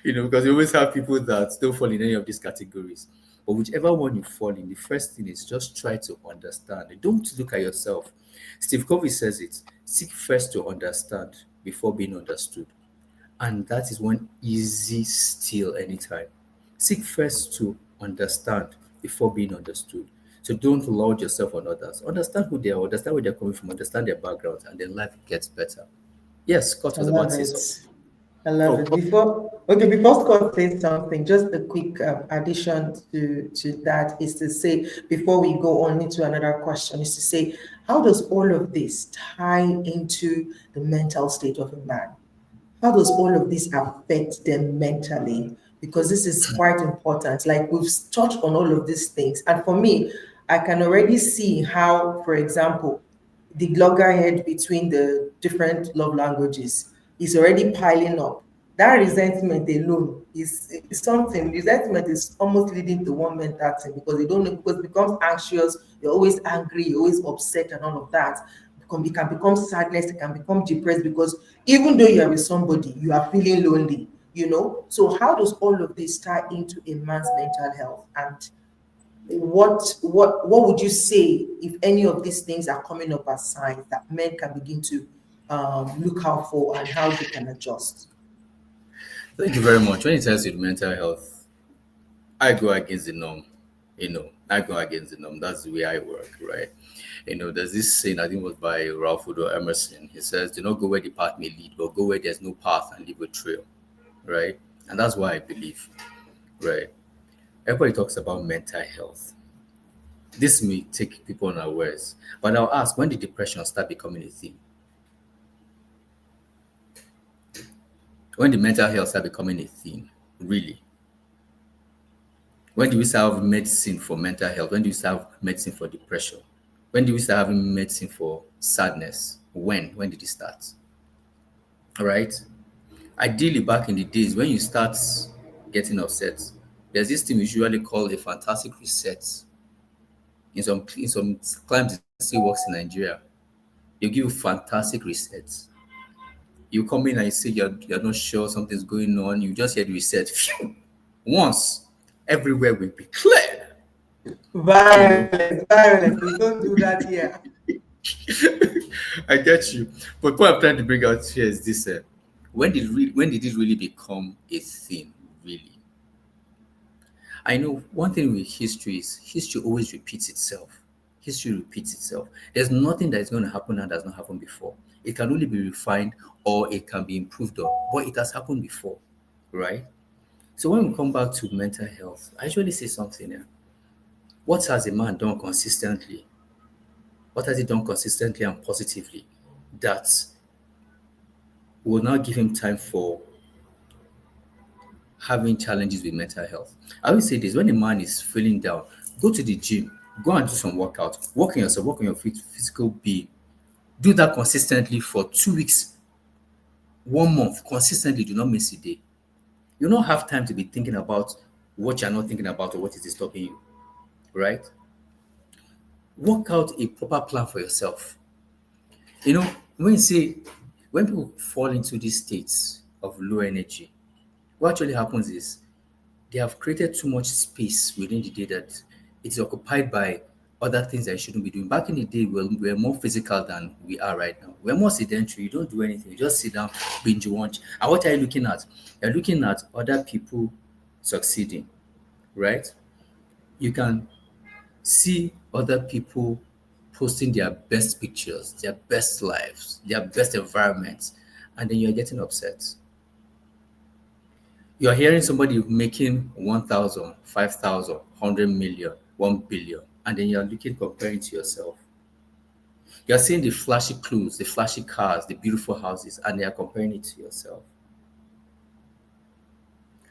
Because you always have people that don't fall in any of these categories. But whichever one you fall in, the first thing is just try to understand. Don't look at yourself. Steve Covey says it: seek first to understand before being understood. And that is one easy steal anytime. Seek first to understand before being understood. So don't load yourself on others. Understand who they are, understand where they're coming from, understand their backgrounds, and then life gets better. Yes, Scott I was about love to say it. something. I love Oh, it. Before Scott says something, just a quick addition to that is to say, before we go on into another question, is to say, how does all of this tie into the mental state of a man? How does all of this affect them mentally? Because this is quite important. Like we've touched on all of these things. And for me, I can already see how, for example, the loggerhead between the different love languages is already piling up. That resentment alone is something. Resentment is almost leading to one mental thing because they don't know, because it becomes anxious, you're always angry, you're always upset, and all of that. It can become sadness, it can become depressed because even though you are with somebody, you are feeling lonely. So how does all of this tie into a man's mental health? And what would you say if any of these things are coming up as signs that men can begin to look out for and how they can adjust? thank you very much. When it comes to mental health, I go against the norm. I go against the norm. That's the way I work, right? There's this saying, I think it was by Ralph Waldo Emerson. He says, do not go where the path may lead, but go where there's no path and leave a trail, right? And that's why I believe, right? Everybody talks about mental health. This may take people unawares, but I'll ask, when did depression start becoming a thing? When did mental health start becoming a thing? Really? When do we start having medicine for mental health? When do we start having medicine for depression? When do we start having medicine for sadness? When? When did it start? All right. Ideally, back in the days, when you start getting upset, there's this thing we usually call a fantastic reset. In some climes, it still works in Nigeria. They give you fantastic resets. You come in and you say you're not sure something's going on. You just hear the reset. Phew! Once, everywhere will be clear. Violence. We don't do that here. I get you. But what I'm trying to bring out here is this: when did it really become a thing? Really, I know one thing with history is history always repeats itself. History repeats itself. There's nothing that is going to happen now that's not happened before. It can only be refined or it can be improved on, but it has happened before, right? So when we come back to mental health, I usually say something here. What has a man done consistently? What has he done consistently and positively that will now give him time for having challenges with mental health? I always say this: when a man is feeling down, go to the gym, go and do some workout, work on yourself, work on your physical being. Do that consistently for 2 weeks, 1 month, consistently. Do not miss a day. You don't have time to be thinking about what you're not thinking about or what is disturbing you, right? Work out a proper plan for yourself. You know, when you say, when people fall into these states of low energy, what actually happens is they have created too much space within the day that it's occupied by other things that you shouldn't be doing. Back in the day, we're more physical than we are right now. We're more sedentary. You don't do anything. You just sit down, binge watch. And what are you looking at? You're looking at other people succeeding, right? You can see other people posting their best pictures, their best lives, their best environments, and then you're getting upset. You're hearing somebody making 1,000, 5,000, 100 million, 1 billion, and then you're looking, comparing to yourself. You're seeing the flashy clothes, the flashy cars, the beautiful houses, and you're comparing it to yourself.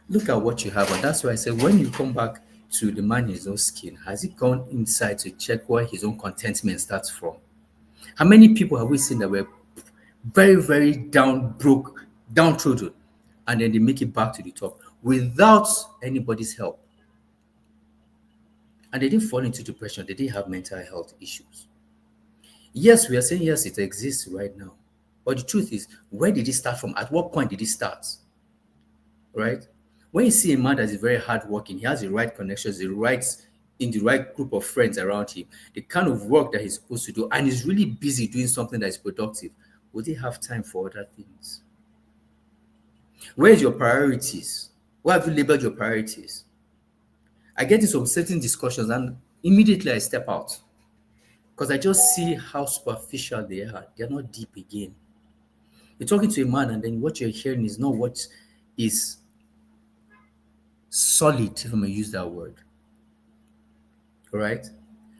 Look at what you have, and that's why I said when you come back to the man in his own skin, has he gone inside to check where his own contentment starts from? How many people have we seen that were very, very down, broke, downtrodden, and then they make it back to the top without anybody's help? And they didn't fall into depression, they didn't have mental health issues. Yes, we are saying yes, it exists right now. But the truth is, where did it start from? At what point did it start? Right? When you see a man that is very hardworking, he has the right connections, in the right group of friends around him, the kind of work that he's supposed to do, and he's really busy doing something that is productive, would he have time for other things? Where's your priorities? Where have you labeled your priorities? I get into some certain discussions and immediately I step out because I just see how superficial they are. They're not deep again. You're talking to a man and then what you're hearing is not what is solid, if I may use that word. All right?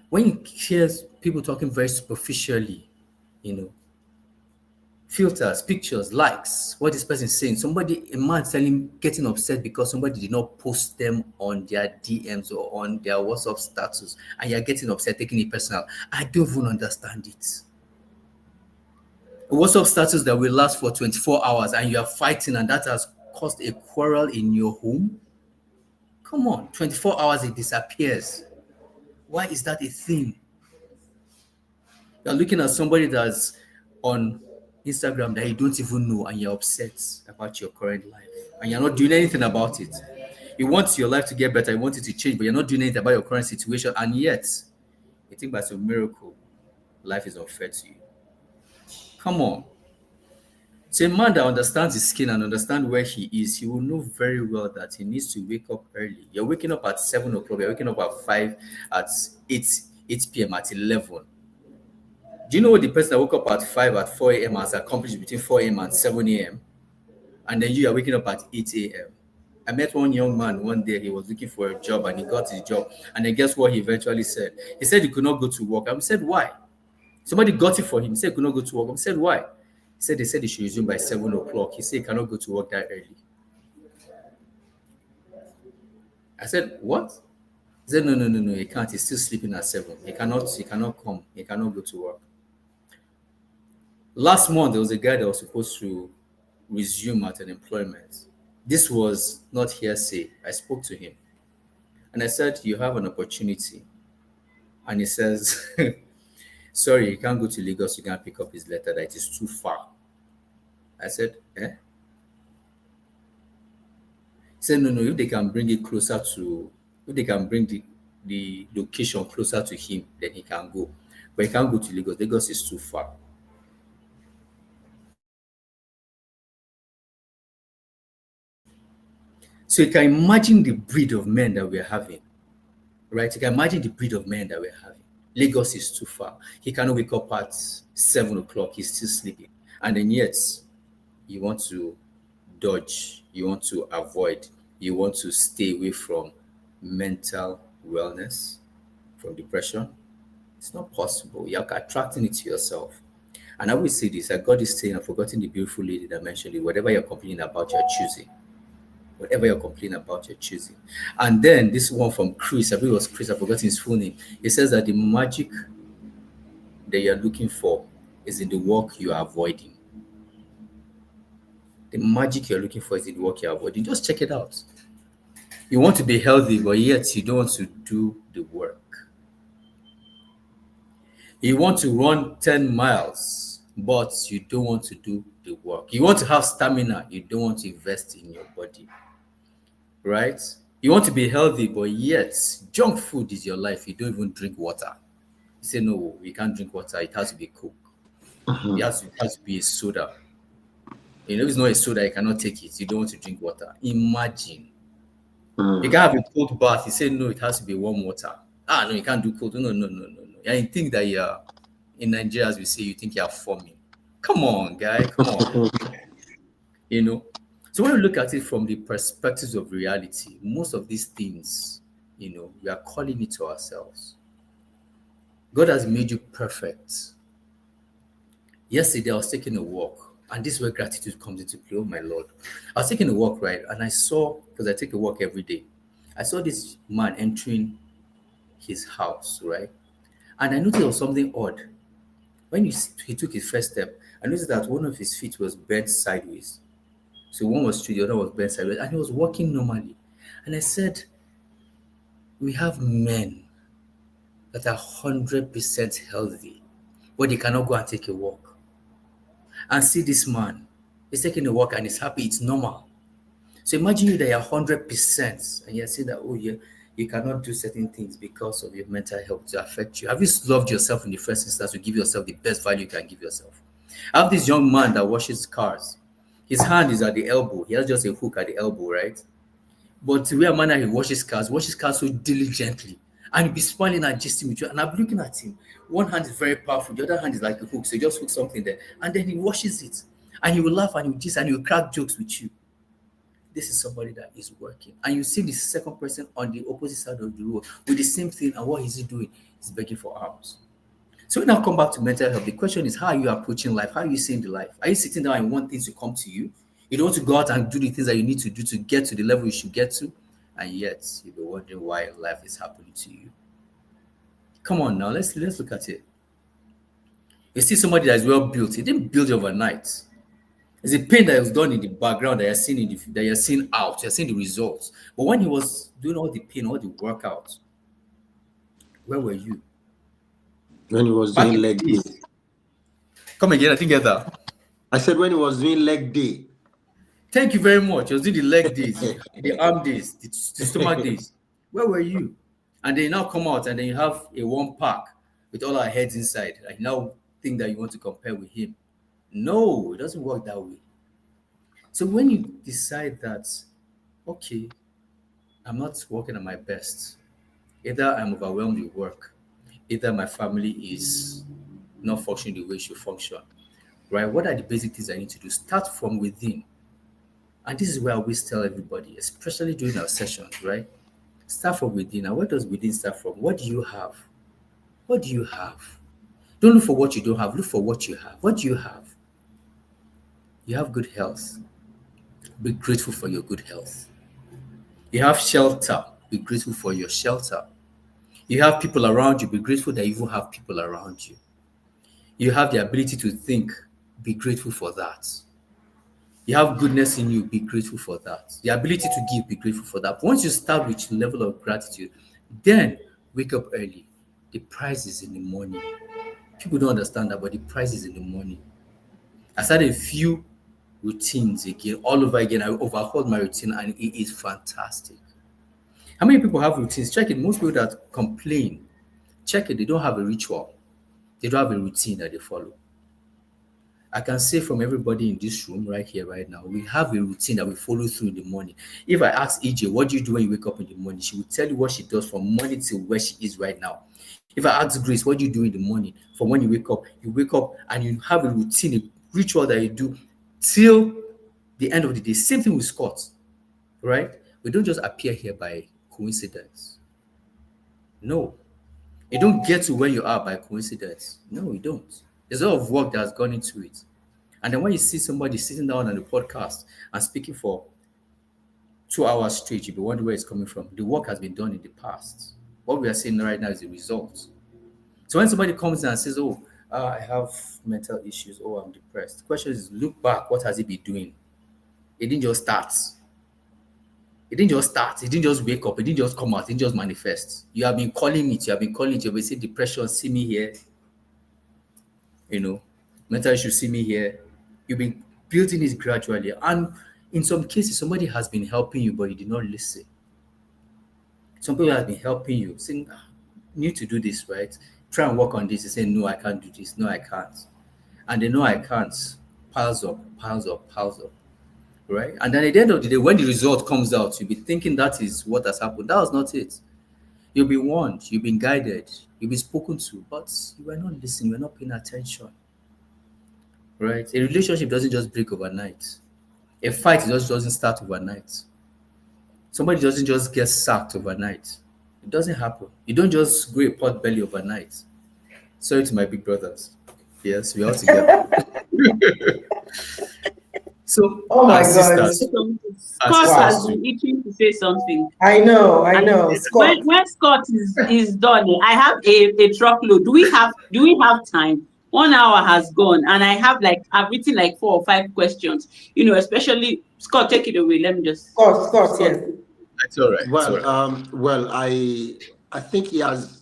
When you hear people talking very superficially, filters, pictures, likes, what this person is saying, a man getting upset because somebody did not post them on their DMs or on their WhatsApp status, and you're getting upset, taking it personal. I don't even understand it. A WhatsApp status that will last for 24 hours and you are fighting, and that has caused a quarrel in your home. Come on, 24 hours it disappears. Why is that a thing? You're looking at somebody that's on Instagram that you don't even know and you're upset about your current life and you're not doing anything about it. You want your life to get better, you want it to change, but you're not doing anything about your current situation, and yet you think that's a miracle. Life is unfair to you. Come on. So a man that understands his skin and understands where he is, he will know very well that he needs to wake up early. You're waking up at 7 o'clock, you're waking up at 5, at 8 p.m., at 11. Do you know what the person that woke up at 5 at 4 a.m. has accomplished between 4 a.m. and 7 a.m.? And then you are waking up at 8 a.m. I met one young man one day, he was looking for a job and he got his job. And then guess what he eventually said? He said he could not go to work. I said, why? Somebody got it for him. He said he could not go to work. I said, why? They said he should resume by 7 o'clock. He said he cannot go to work that early. I said, what? He said, no, he can't. He's still sleeping at 7. He cannot come. He cannot go to work. Last month, there was a guy that was supposed to resume at an employment. This was not hearsay. I spoke to him. And I said, you have an opportunity. And he says, sorry, you can't go to Lagos. You can't pick up his letter. That it is too far. I said, eh? He said, no, if they can bring it closer to, if they can bring the location closer to him, then he can go. But he can't go to Lagos. Lagos is too far. So you can imagine the breed of men that we're having, right? You can imagine the breed of men that we're having. Lagos is too far. He cannot wake up at 7 o'clock. He's still sleeping. And then yet, you want to dodge, you want to avoid, you want to stay away from mental wellness, from depression. It's not possible. You're attracting it to yourself. And I always say this, I got this saying, I've forgotten the beautiful lady that mentioned it, whatever you're complaining about, you're choosing. Whatever you're complaining about, you're choosing. And then this one from Chris, I believe it was Chris, I've forgotten his full name. He says that the magic that you're looking for is in the work you are avoiding. The magic you're looking for is in the work you're avoiding. Just check it out. You want to be healthy, but yet you don't want to do the work. You want to run 10 miles, but you don't want to do the work. You want to have stamina, you don't want to invest in your body, right? You want to be healthy, but yet junk food is your life. You don't even drink water. You say, no, you can't drink water. It has to be Coke. It has to be a soda. You know, if it's not a soda, you cannot take it. You don't want to drink water. Imagine. You can have a cold bath. You say, no, it has to be warm water. No, you can't do cold. No. And you think that you're in Nigeria, as we say, you think you're forming. Come on, guy. Come on. You know? So when you look at it from the perspectives of reality, most of these things, we are calling it to ourselves. God has made you perfect. Yesterday, I was taking a walk, and this is where gratitude comes into play. Oh, my Lord. I was taking a walk, right? And I saw, because I take a walk every day, I saw this man entering his house, right? And I noticed there was something odd. When he took his first step, I noticed that one of his feet was bent sideways. So one was straight, the other was bent sideways, and he was walking normally. And I said, we have men that are 100% healthy, but they cannot go and take a walk. And see this man, he's taking a walk and he's happy, it's normal. So imagine you that you're 100% and you're saying that, oh, yeah, you cannot do certain things because of your mental health to affect you. Have you loved yourself in the first instance to give yourself the best value you can give yourself? I have this young man that washes cars. His hand is at the elbow. He has just a hook at the elbow, right? But the way a man he washes cars so diligently. And he'll be smiling and gisting with you. And I'm looking at him. One hand is very powerful. The other hand is like a hook. So he just hooks something there. And then he washes it. And he will laugh and he will gist and he will crack jokes with you. This is somebody that is working. And you see the second person on the opposite side of the road with the same thing. And what is he doing? He's begging for alms. So we now come back to mental health. The question is, how are you approaching life? How are you seeing the life? Are you sitting down and want things to come to you? You don't want to go out and do the things that you need to do to get to the level you should get to. And yet, you'll be wondering why life is happening to you. Come on now, let's look at it. You see somebody that is well built. He didn't build it overnight. It's a pain that was done in the background that you're seeing out. You're seeing the results. But when he was doing all the pain, all the workout, where were you? When he was doing leg day. Come again, I didn't get that. I said when he was doing leg day. Thank you very much. I was doing the leg days, the arm days, the stomach days. Where were you? And then you now come out and then you have a one pack with all our heads inside. I now think that you want to compare with him. No, it doesn't work that way. So when you decide that, okay, I'm not working at my best, either I'm overwhelmed with work, either my family is not functioning the way it should function, right? What are the basic things I need to do? Start from within. And this is where I always tell everybody, especially during our sessions, right? Start from within. And where does within start from? What do you have? What do you have? Don't look for what you don't have. Look for what you have. What do you have? You have good health. Be grateful for your good health. You have shelter. Be grateful for your shelter. You have people around you. Be grateful that you even have people around you. You have the ability to think. Be grateful for that. You have goodness in you. Be grateful for that. The ability to give. Be grateful for that. Once you start with a level of gratitude, then wake up early. The prize is in the morning. People don't understand that, but the prize is in the morning. I started a few routines again, all over again. I overhauled my routine and it is fantastic. How many people have routines? Check it. Most people that complain, check it. They don't have a ritual. They don't have a routine that they follow. I can say from everybody in this room right here, right now, we have a routine that we follow through in the morning. If I ask EJ, what do you do when you wake up in the morning? She will tell you what she does from morning till where she is right now. If I ask Grace, what do you do in the morning? From when you wake up and you have a routine, a ritual that you do till the end of the day. Same thing with Scott, right? We don't just appear here by coincidence. No. You don't get to where you are by coincidence. No, you don't. There's a lot of work that has gone into it. And then when you see somebody sitting down on the podcast and speaking for 2 hours straight, you'll be wondering where it's coming from. The work has been done in the past. What we are seeing right now is the result. So when somebody comes in and says, I have mental issues, I'm depressed. The question is, look back, what has he been doing? It didn't just start. It didn't just start. It didn't just wake up. It didn't just come out. It didn't just manifest. You have been calling it. You have been calling it. You have been saying depression, see me here. You know, mental issues, see me here. You've been building it gradually. And in some cases, somebody has been helping you, but you did not listen. Some people have been helping you, saying, "Ah, you need to do this, right? Try and work on this." You say, no, I can't do this. No, I can't. And they know I can't. Piles up, piles up, piles up. Right? And then at the end of the day, when the result comes out, you'll be thinking that is what has happened. That was not it. You'll be warned, you've been guided, you'll be spoken to, but you were not listening, you were not paying attention. Right? A relationship doesn't just break overnight. A fight just doesn't start overnight. Somebody doesn't just get sacked overnight. It doesn't happen. You don't just grow a pot belly overnight. Sorry to my big brothers. Yes, we all together. So, Oh my our God. sisters, our Scott sisters has Wow. too. been itching to say something. I know, And Scott. when Scott is done, I have a truckload. Do we have time? 1 hour has gone, and I've written like 4 or 5 questions. Especially Scott, take it away. Let me just Scott, Scott. yes. It's all right. It's all Well, right. I think he has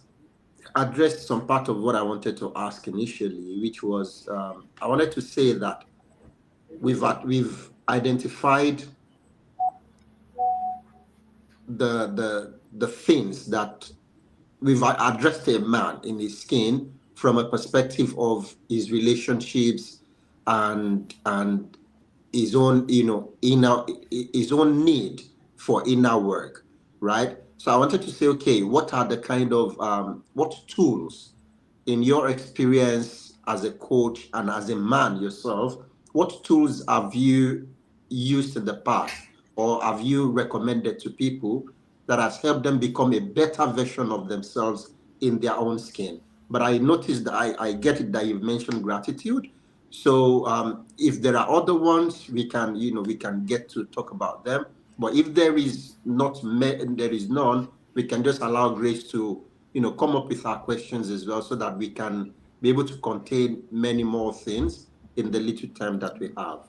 addressed some part of what I wanted to ask initially, which was I wanted to say that we've identified the things that we've addressed a man in his skin from a perspective of his relationships and his own inner his own need for inner work, right? So I wanted to say, okay, what are the kind of what tools in your experience as a coach and as a man yourself, what tools have you used in the past or have you recommended to people that has helped them become a better version of themselves in their own skin? But I noticed that I get it that you've mentioned gratitude. So if there are other ones, we can we can get to talk about them. But if there is there is none, we can just allow Grace to come up with our questions as well, so that we can be able to contain many more things in the little time that we have.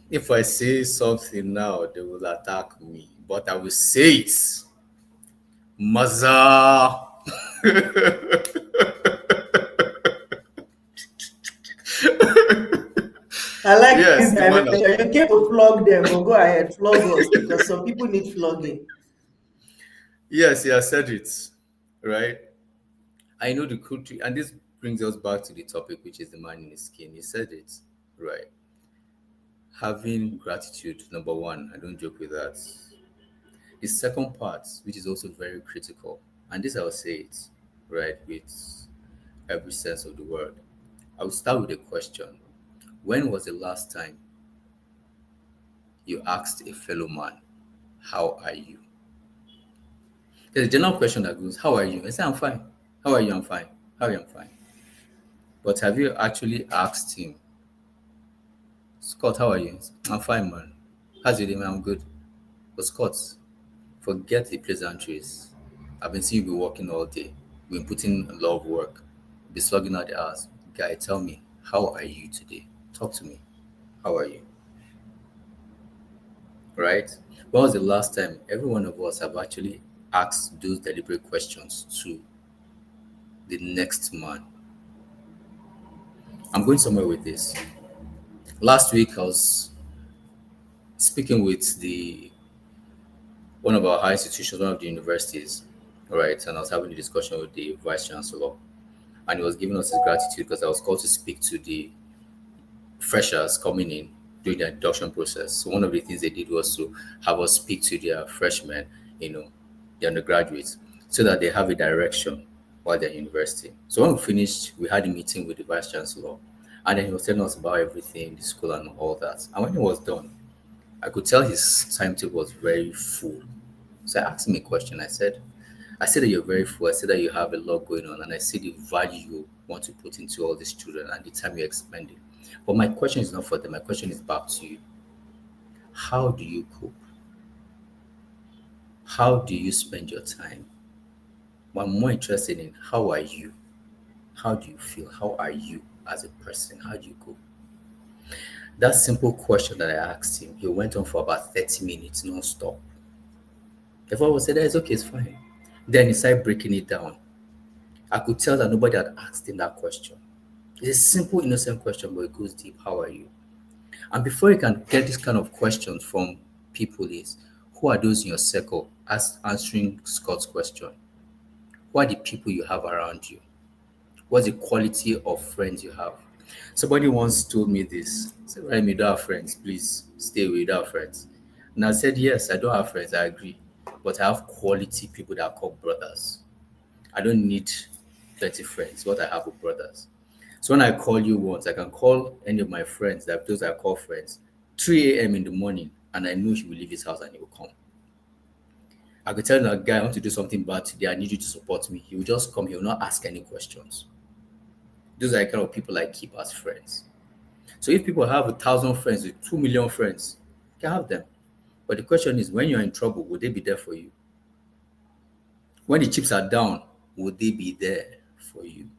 If I say something now, they will attack me. But I will say it. Maza. I like this Yes, the man. dimension. You came to flog them, but go ahead, flog us because some people need flogging. Yes, he has said it. Right? I know the country, and this brings us back to the topic, which is the man in the skin. He said it. Right. Having gratitude, number one, I don't joke with that. The second part, which is also very critical, and this I'll say it, right, with every sense of the word. I will start with a question. When was the last time you asked a fellow man, how are you? There's a general question that goes, how are you? I say, I'm fine. How are you? I'm fine. How are you? I'm fine. But have you actually asked him, Scott, how are you? I'm fine, man. How's your day, man? I'm good. But Scott, forget the pleasantries. I've been seeing you be working all day. You've been putting a lot of work. Be slugging out the hours. Guy, tell me, how are you today? Talk to me. How are you? Right? When was the last time every one of us have actually asked those deliberate questions to the next man? I'm going somewhere with this. Last week I was speaking with the one of our high institutions, one of the universities, right? And I was having a discussion with the vice chancellor, and he was giving us his gratitude because I was called to speak to the freshers coming in during the induction process. So one of the things they did was to have us speak to their freshmen, the undergraduates, so that they have a direction while they're in university. So when we finished, we had a meeting with the vice chancellor, and then he was telling us about everything, the school and all that. And when it was done, I could tell his timetable was very full. So I asked him a question. I said that you're very full. I said that you have a lot going on, and I see the value you want to put into all these children and the time you're expending. But my question is not for them. My question is back to you. How do you cope? How do you spend your time? But I'm more interested in how are you? How do you feel? How are you as a person? How do you cope? That simple question that I asked him, he went on for about 30 minutes non-stop. If I was said, it's okay, it's fine. Then he started breaking it down. I could tell that nobody had asked him that question. It's a simple, innocent question, but it goes deep. How are you? And before you can get this kind of questions from people is, who are those in your circle? As answering Scott's question. Who are the people you have around you? What's the quality of friends you have? Somebody once told me this. Said, Ryan, you don't have friends. Please stay away, you don't have friends. And I said, yes, I don't have friends. I agree. But I have quality people that I call brothers. I don't need 30 friends. What I have with brothers. So when I call you once, I can call any of my friends, that those I call friends, 3 a.m. in the morning, and I know he will leave his house and he will come. I could tell that guy, I want to do something bad today. I need you to support me. He will just come. He will not ask any questions. Those are the kind of people I keep as friends. So if people have 1,000 friends with 2 million friends, you can have them. But the question is, when you're in trouble, will they be there for you? When the chips are down, will they be there for you?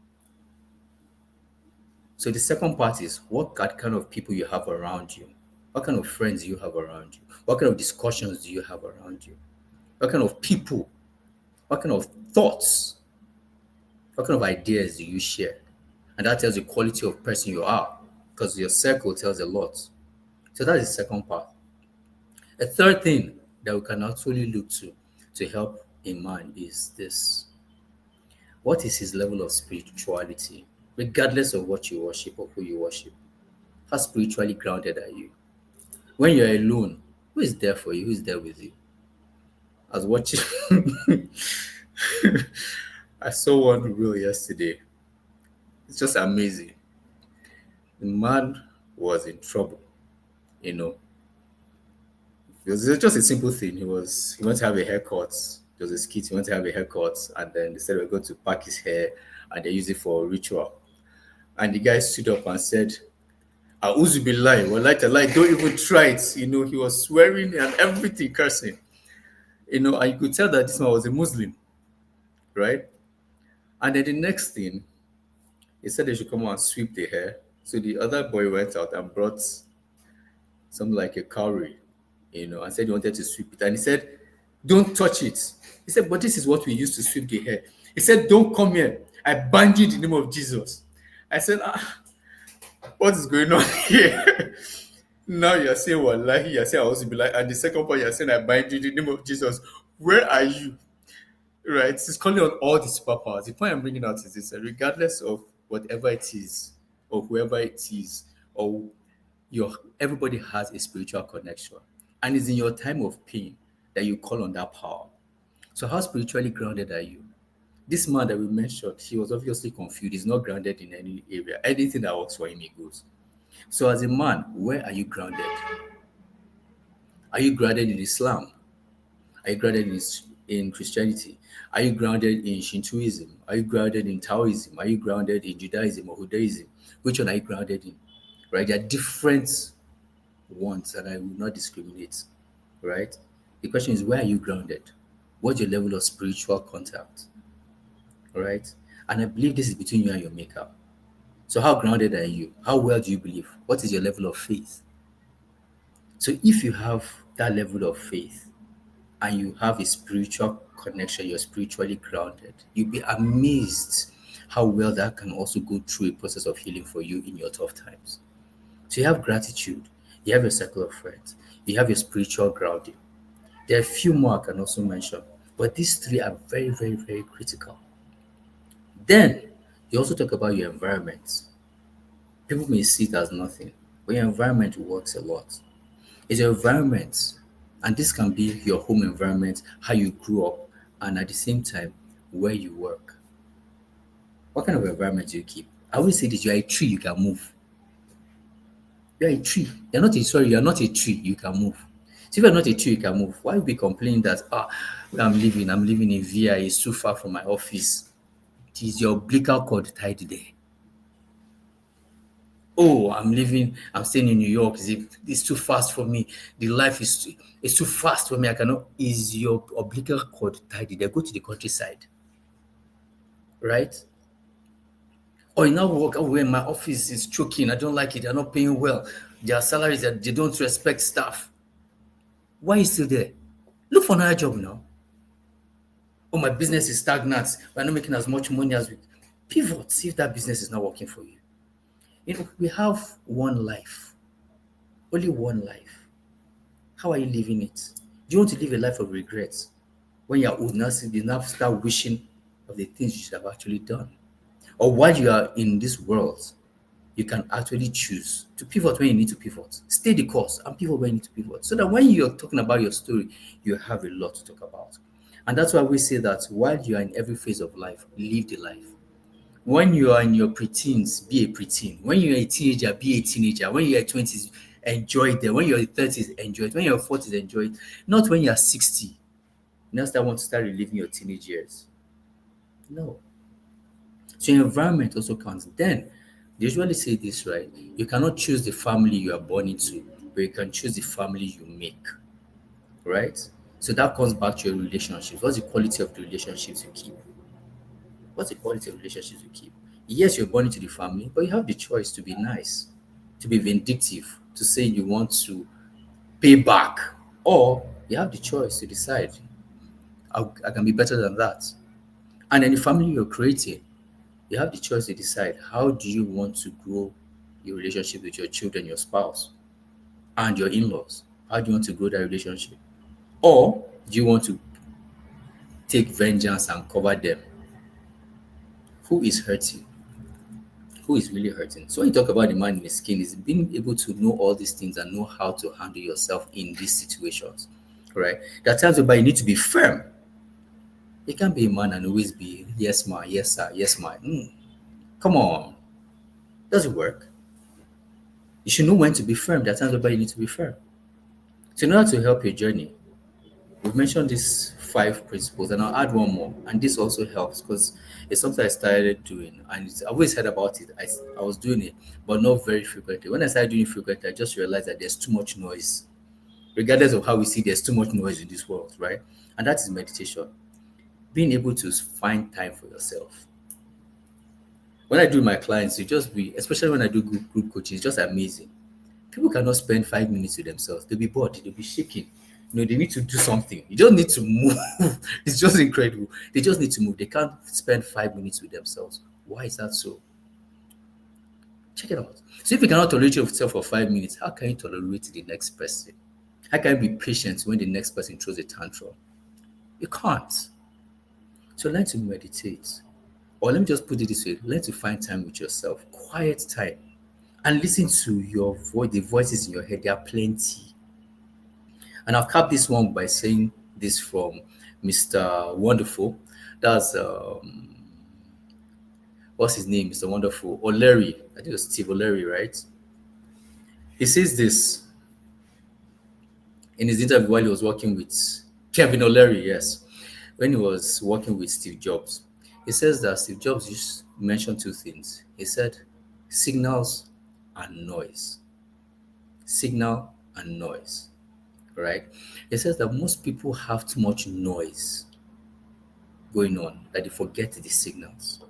So the second part is, what kind of people you have around you? What kind of friends do you have around you? What kind of discussions do you have around you? What kind of people? What kind of thoughts? What kind of ideas do you share? And that tells the quality of person you are, because your circle tells a lot. So that is the second part. A third thing that we can actually look to help a man is this. What is his level of spirituality? Regardless of what you worship or who you worship, how spiritually grounded are you? When you're alone, who is there for you? Who is there with you? I was watching, I saw one reel yesterday. It's just amazing. The man was in trouble, you know. It was just a simple thing. He went to have a haircut. There was a skit, he went to have a haircut, and then they said we're going to pack his hair and they use it for a ritual. And the guy stood up and said, A'udhu billahi, wallahi, don't even try it. You know, he was swearing and everything, cursing. You know, and you could tell that this man was a Muslim, right? And then the next thing, he said they should come and sweep the hair. So the other boy went out and brought something like a cowrie, you know, and said he wanted to sweep it. And he said, don't touch it. He said, but this is what we used to sweep the hair. He said, don't come here. I bind you in the name of Jesus. I said, what is going on here? Now you're saying, wallahi, you're saying, I also be like, and the second part, you're saying, I bind you in the name of Jesus. Where are you? Right? It's calling on all the superpowers. The point I'm bringing out is this: regardless of whatever it is, or whoever it is, or everybody has a spiritual connection. And it's in your time of pain that you call on that power. So how spiritually grounded are you? This man that we mentioned, he was obviously confused. He's not grounded in any area. Anything that works for him, he goes. So as a man, where are you grounded? Are you grounded in Islam? Are you grounded in Christianity? Are you grounded in Shintoism? Are you grounded in Taoism? Are you grounded in Judaism or Buddhism? Which one are you grounded in? Right? There are different ones, and I will not discriminate. Right? The question is, where are you grounded? What's your level of spiritual contact? Right? And I believe this is between you and your maker. So how grounded are you? How well do you believe? What is your level of faith? So if you have that level of faith and you have a spiritual connection, you're spiritually grounded, you'll be amazed how well that can also go through a process of healing for you in your tough times. So you have gratitude, you have your circle of friends, you have your spiritual grounding. There are a few more I can also mention, but these three are very, very, very critical. Then you also talk about your environment. People may see it as nothing, but your environment works a lot. It's your environment, and this can be your home environment, how you grew up, and at the same time, where you work. What kind of environment do you keep? I always say this: you're a tree, you can move. You're a tree. You're not a tree, you can move. So if you're not a tree, you can move. Why be complaining that where I'm living in VI, it's too far from my office? It is your umbilical cord tied there. Oh, I'm staying in New York. It's too fast for me. The life is too fast for me. I cannot. Is your umbilical cord tied there? Go to the countryside. Right? Or you now work where my office is choking, I don't like it, they're not paying well, their salaries that they don't respect staff. Why are you still there? Look for another job now. Oh, my business is stagnant. We're not making as much money as we pivot. See if that business is not working for you. You know, we have one life, only one life. How are you living it? Do you want to live a life of regrets? When you're old, now you now start wishing of the things you should have actually done. Or while you are in this world, you can actually choose to pivot when you need to pivot. Stay the course and pivot when you need to pivot. So that when you're talking about your story, you have a lot to talk about. And that's why we say that while you are in every phase of life, live the life. When you are in your preteens, be a preteen. When you're a teenager, be a teenager. When you're 20s, enjoy it. When you're 30s, enjoy it. When you're 40s, enjoy it. Not when you're 60. Now start want to start reliving your teenage years. No. So your environment also counts. Then they usually say this, right? You cannot choose the family you are born into, but you can choose the family you make. Right? So that comes back to your relationships. What's the quality of the relationships you keep? What's the quality of relationships you keep? Yes, you're born into the family, but you have the choice to be nice, to be vindictive, to say you want to pay back, or you have the choice to decide, I can be better than that. And then the family you're creating, you have the choice to decide how do you want to grow your relationship with your children, your spouse, and your in-laws. How do you want to grow that relationship? Or do you want to take vengeance and cover them? Who is hurting? Who is really hurting? So when you talk about the man in the skin, is being able to know all these things and know how to handle yourself in these situations. Right? There are times whereby you need to be firm. You can't be a man and always be yes ma, yes sir, yes ma. Come on. Does it work? You should know when to be firm. There are times whereby you need to be firm. So in order to help your journey, we've mentioned these 5 principles, and I'll add one more. And this also helps because it's something I started doing, and I've always heard about it. I was doing it, but not very frequently. When I started doing it frequently, I just realized that there's too much noise. Regardless of how we see, there's too much noise in this world, right? And that is meditation. Being able to find time for yourself. When I do my clients, you just be, especially when I do group coaching, it's just amazing. People cannot spend 5 minutes with themselves. They'll be bored. They'll be shaking. You know, they need to do something. You just need to move. It's just incredible. They just need to move. They can't spend 5 minutes with themselves. Why is that so? Check it out. So if you cannot tolerate yourself for 5 minutes, how can you tolerate the next person? How can you be patient when the next person throws a tantrum? You can't. So learn to meditate. Or let me just put it this way. Learn to find time with yourself. Quiet time. And listen to your voice, the voices in your head. There are plenty. And I've capped this one by saying this from Mr. Wonderful. That's what's his name? Mr. Wonderful. O'Leary. I think it was Steve O'Leary, right? He says this in his interview while he was working with Kevin O'Leary, yes. When he was working with Steve Jobs. He says that Steve Jobs just mentioned 2 things. He said signals and noise. Signal and noise. Right? He says that most people have too much noise going on that they forget the signals.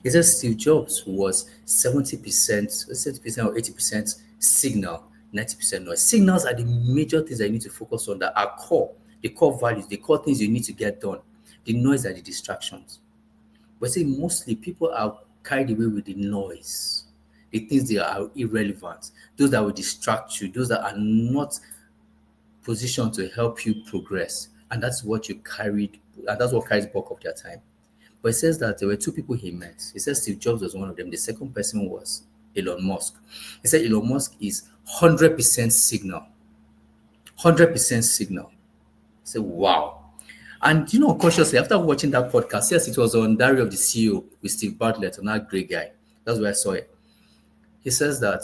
He says Steve Jobs was 70%, 70% or 80% signal, 90% noise. Signals are the major things that you need to focus on that are core, the core values, the core things you need to get done. The noise are the distractions. But see, mostly people are carried away with the noise, the things that are irrelevant, those that will distract you, those that are not positioned to help you progress. And that's what you carried, and that's what carries bulk of their time. But it says that there were 2 people he met. He says Steve Jobs was one of them. The second person was Elon Musk. He said Elon Musk is 100% signal. 100% signal. I said, wow. And you know, consciously, after watching that podcast, yes, it was on Diary of the CEO with Steve Bartlett, another great guy. That's where I saw it. He says that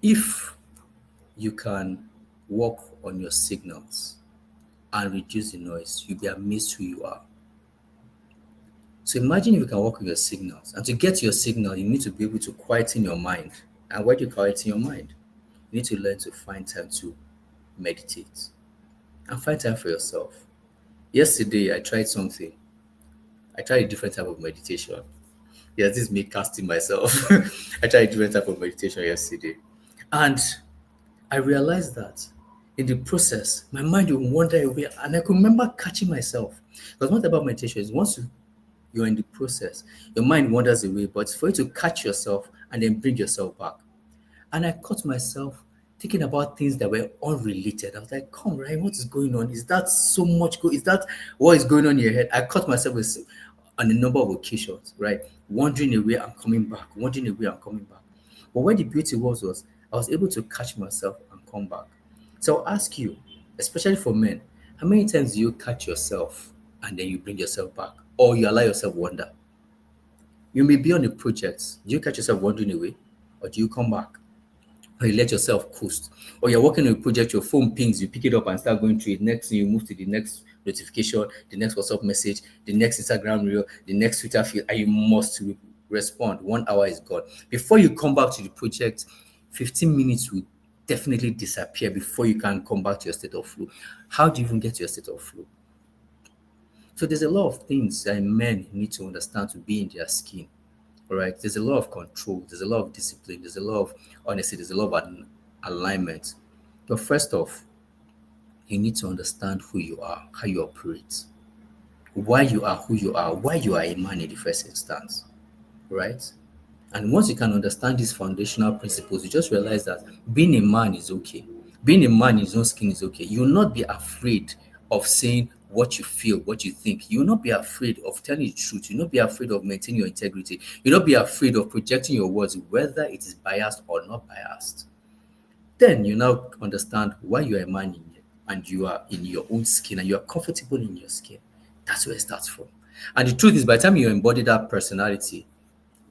if you can work on your signals and reduce the noise, you'll be amazed who you are. So imagine if you can work with your signals. And to get your signal, you need to be able to quieten your mind. And where do you quieten your mind? You need to learn to find time to meditate and find time for yourself. Yesterday, I tried something. I tried a different type of meditation. Yes, this is me casting myself. I tried a different type of meditation yesterday. And I realized that in the process, my mind will wander away. And I could remember catching myself. Because what about meditation is once you're in the process, your mind wanders away, but for you to catch yourself and then bring yourself back. And I caught myself thinking about things that were unrelated. I was like, come, Ryan, what is going on? Is that so much is that what is going on in your head? I caught myself on a number of occasions, right? Wandering away and coming back, wandering away and coming back. But what the beauty was I was able to catch myself and come back. So I'll ask you, especially for men, how many times do you catch yourself and then you bring yourself back? Or you allow yourself wander? You may be on a project. Do you catch yourself wandering away? Or do you come back? Or you let yourself coast? Or you're working on a project, your phone pings, you pick it up and start going through it. Next thing you move to the next notification, the next WhatsApp message, the next Instagram reel, the next Twitter feed, and you must respond. 1 hour is gone. Before you come back to the project, 15 minutes will definitely disappear before you can come back to your state of flow. How do you even get to your state of flow? So there's a lot of things that men need to understand to be in their skin. All right. There's a lot of control. There's a lot of discipline. There's a lot of honesty. There's a lot of alignment. But first off, you need to understand who you are, how you operate, why you are who you are, why you are a man in the first instance. Right. And once you can understand these foundational principles, you just realize that being a man is okay. Being a man in his own skin is okay. You will not be afraid of saying what you feel, what you think. You will not be afraid of telling the truth. You will not be afraid of maintaining your integrity. You will not be afraid of projecting your words, whether it is biased or not biased. Then you now understand why you are a man and you are in your own skin and you are comfortable in your skin. That's where it starts from. And the truth is, by the time you embody that personality,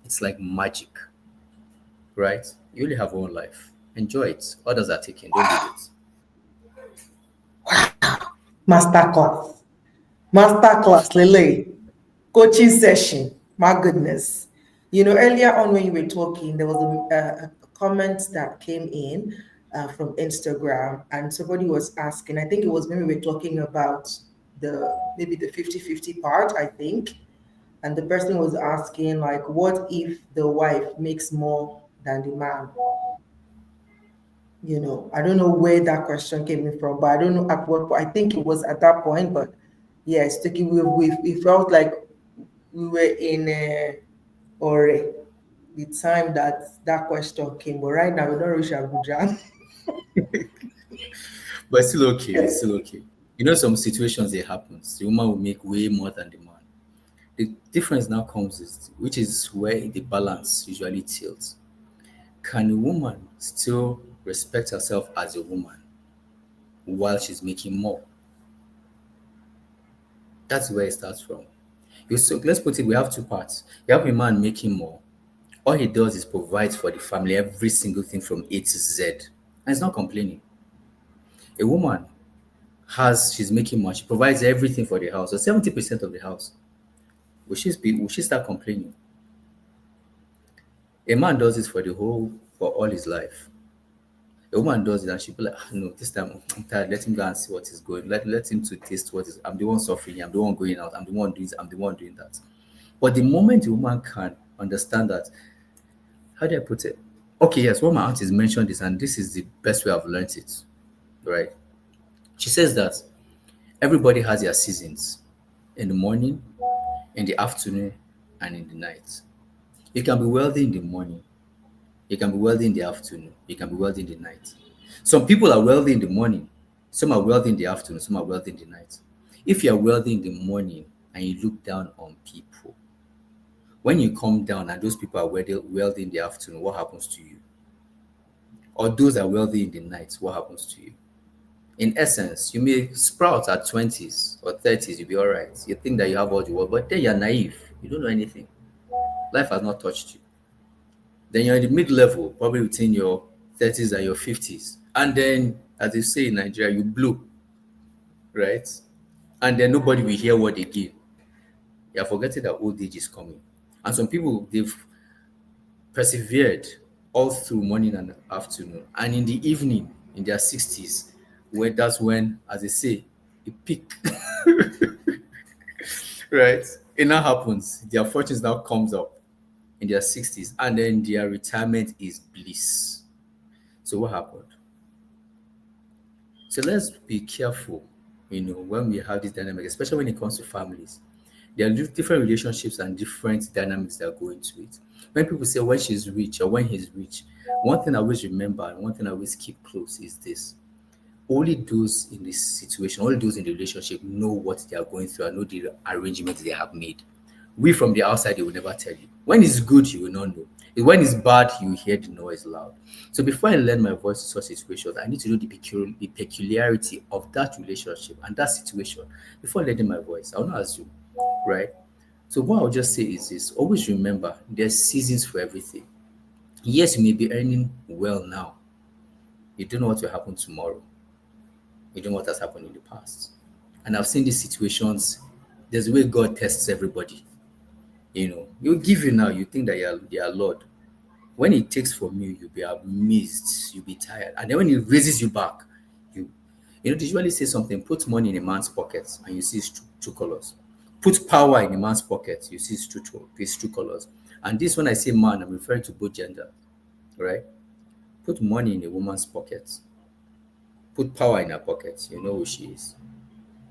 it's like magic, right? You only have one life. Enjoy it. Others are taken. Don't do it. Masterclass. Masterclass, Lele. Coaching session. My goodness. Earlier on when you were talking, there was a comment that came in from Instagram, and somebody was asking, I think it was when we were talking about maybe the 50-50 part, I think. And the person was asking, like, what if the wife makes more than the man? I don't know where that question came in from, but I don't know at what point. I think it was at that point, but yes, we felt like we were in or the time that question came. But right now, we don't reach Abuja. But it's still okay. It's still okay. Some situations it happens. The woman will make way more than the man. The difference now comes which is where the balance usually tilts. Can a woman still respect herself as a woman while she's making more? That's where it starts from. So let's put it, we have two parts. You have a man making more. All he does is provides for the family every single thing from A to Z. And he's not complaining. A woman she's making more. She provides everything for the house, so 70% of the house. Will she start complaining? A man does this for all his life. A woman does it and she'll be like, no, this time I'm tired. Let him go and see what is going. Let him to taste what is. I'm the one suffering. I'm the one going out. I'm the one doing this. I'm the one doing that. But the moment the woman can understand that, how do I put it? Okay, yes, one of my aunties mentioned this, and this is the best way I've learned it. Right? She says that everybody has their seasons in the morning, in the afternoon, and in the night. You can be wealthy in the morning. You can be wealthy in the afternoon. You can be wealthy in the night. Some people are wealthy in the morning. Some are wealthy in the afternoon. Some are wealthy in the night. If you are wealthy in the morning and you look down on people, when you come down and those people are wealthy in the afternoon, what happens to you? Or those are wealthy in the night, what happens to you? In essence, you may sprout at 20s or 30s, you'll be all right. You think that you have all the world, but then you're naive. You don't know anything. Life has not touched you. Then you're in the mid-level, probably between your 30s and your 50s. And then, as they say in Nigeria, you blew, right? And then nobody will hear what they give. You're forgetting that old age is coming. And some people, they've persevered all through morning and afternoon. And in the evening, in their 60s, that's when, as they say, it peak. Right? It now happens. Their fortunes now comes up in their 60s, and then their retirement is bliss. So what happened? So let's be careful, when we have this dynamic, especially when it comes to families. There are different relationships and different dynamics that go into it. When people say when she's rich or when he's rich, one thing I always remember and one thing I always keep close is this. Only those in this situation, only those in the relationship know what they are going through and know the arrangements they have made. We from the outside, they will never tell you. When it's good, you will not know. When it's bad, you hear the noise loud. So before I lend my voice to such situations, I need to know the peculiarity of that relationship and that situation before lending my voice. I'll not assume, right? So what I'll just say is this: always remember there's seasons for everything. Yes, you may be earning well now. You don't know what will happen tomorrow. You don't know what has happened in the past. And I've seen these situations. There's a way God tests everybody. He'll give you now, you think that you're Lord. When he takes from you, you'll be amazed, you'll be tired. And then when he raises you back, they usually say something: put money in a man's pocket and you see his true colors. Put power in a man's pocket, you see his true colors. And this, when I say man, I'm referring to both gender, right? Put money in a woman's pocket. Put power in her pocket, you know who she is.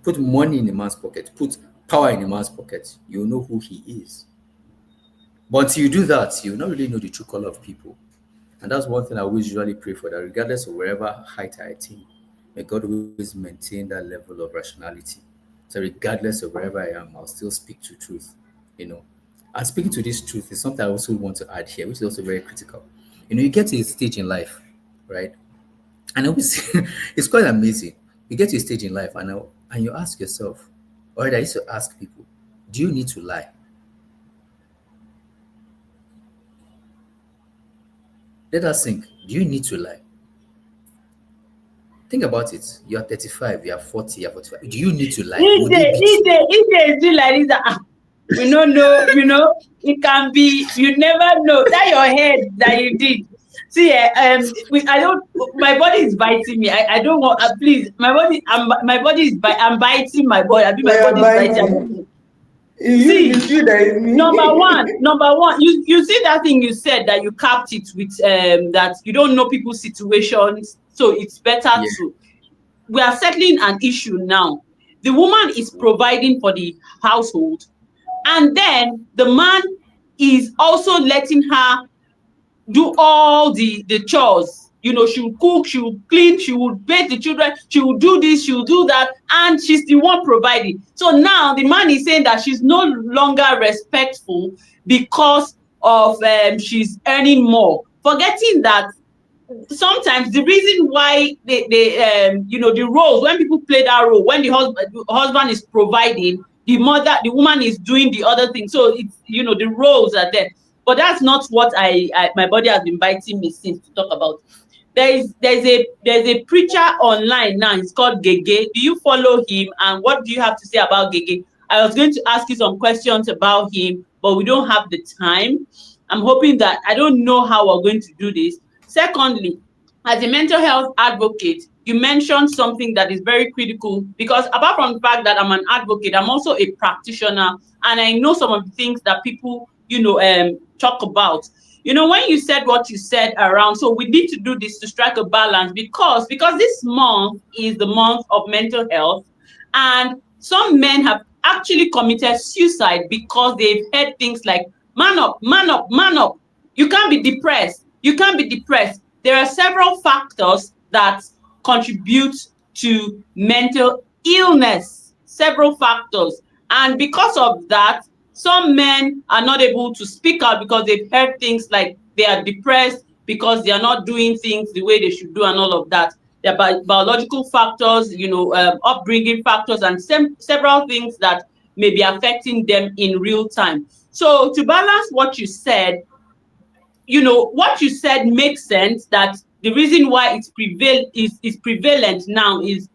Put money in a man's pocket. Put power in a man's pocket, you know who he is. But until you do that, you not really know the true color of people. And that's one thing I always usually pray for, that regardless of wherever height I attain, may God always maintain that level of rationality. So regardless of wherever I am, I'll still speak to truth, And speaking to this truth is something I also want to add here, which is also very critical. You get to a stage in life, right? And always, it's quite amazing. You get to a stage in life and you ask yourself, or I used to ask people, do you need to lie? Let that sink. Do you need to lie? Think about it. You are 35, you are 40, you are 45. Do you need to lie? If they do like this, we don't know, it can be, you never know. That your head that you did. See, I don't. My body is biting me. I don't want. Please, my body. I'm biting my body. My body is biting. See, You feel that is me. number one. You see that thing you said that you capped it with that you don't know people's situations, so it's better to. We are settling an issue now. The woman is providing for the household, and then the man is also letting her do all the chores. She will cook, she will clean, she will bathe the children, she will do this, she will do that, and she's the one providing. So now the man is saying that she's no longer respectful because of she's earning more, forgetting that sometimes the reason why the roles, when people play that role, when the husband is providing, the woman is doing the other thing. So it's the roles are there. But that's not what my body has been biting me since to talk about. There's a preacher online now. It's called Gege. Do you follow him? And what do you have to say about Gege? I was going to ask you some questions about him, but we don't have the time. I'm hoping that I don't know how we're going to do this. Secondly, as a mental health advocate, you mentioned something that is very critical, because apart from the fact that I'm an advocate, I'm also a practitioner, and I know some of the things that people talk about. When you said what you said around, so we need to do this to strike a balance, because this month is the month of mental health, and some men have actually committed suicide because they've heard things like, man up, man up, man up. You can't be depressed. You can't be depressed. There are several factors that contribute to mental illness, several factors. And because of that, some men are not able to speak out because they've heard things like they are depressed because they are not doing things the way they should do and all of that. There are biological factors, upbringing factors, and several things that may be affecting them in real time. So to balance what you said, what you said makes sense, that the reason why it's prevalent now is,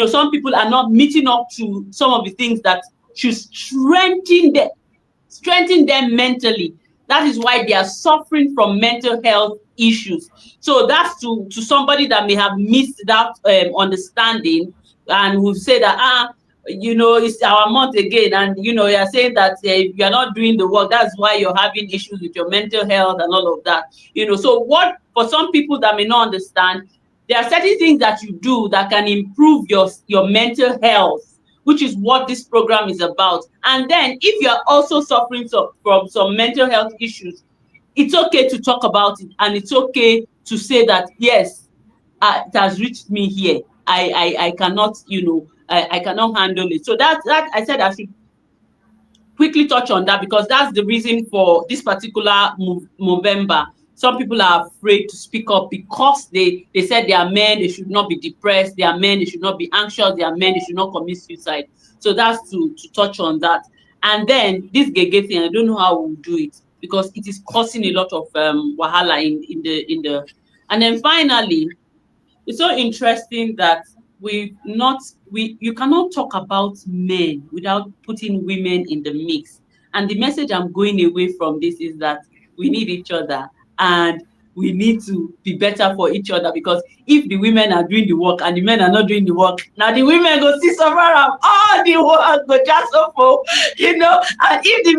some people are not meeting up to some of the things that should strengthen them mentally. That is why they are suffering from mental health issues. So that's to somebody that may have missed that understanding, and will say that it's our month again, and you're saying that if you're not doing the work, that's why you're having issues with your mental health and all of that. So what, for some people that may not understand, there are certain things that you do that can improve your mental health, which is what this program is about. And then if you're also suffering from some mental health issues, it's okay to talk about it, and it's okay to say that, yes, it has reached me here. I cannot, I cannot handle it. So that I said I should quickly touch on that, because that's the reason for this particular Movember. Some people are afraid to speak up because they said they are men, they should not be depressed, they are men, they should not be anxious, they are men, they should not commit suicide. So that's to touch on that. And then this gege thing, I don't know how we'll do it, because it is causing a lot of wahala in the. And then finally, it's so interesting that you cannot talk about men without putting women in the mix. And the message I'm going away from this is that we need each other, and we need to be better for each other, because if the women are doing the work and the men are not doing the work, now the women go see suffer all the work go just so, and if the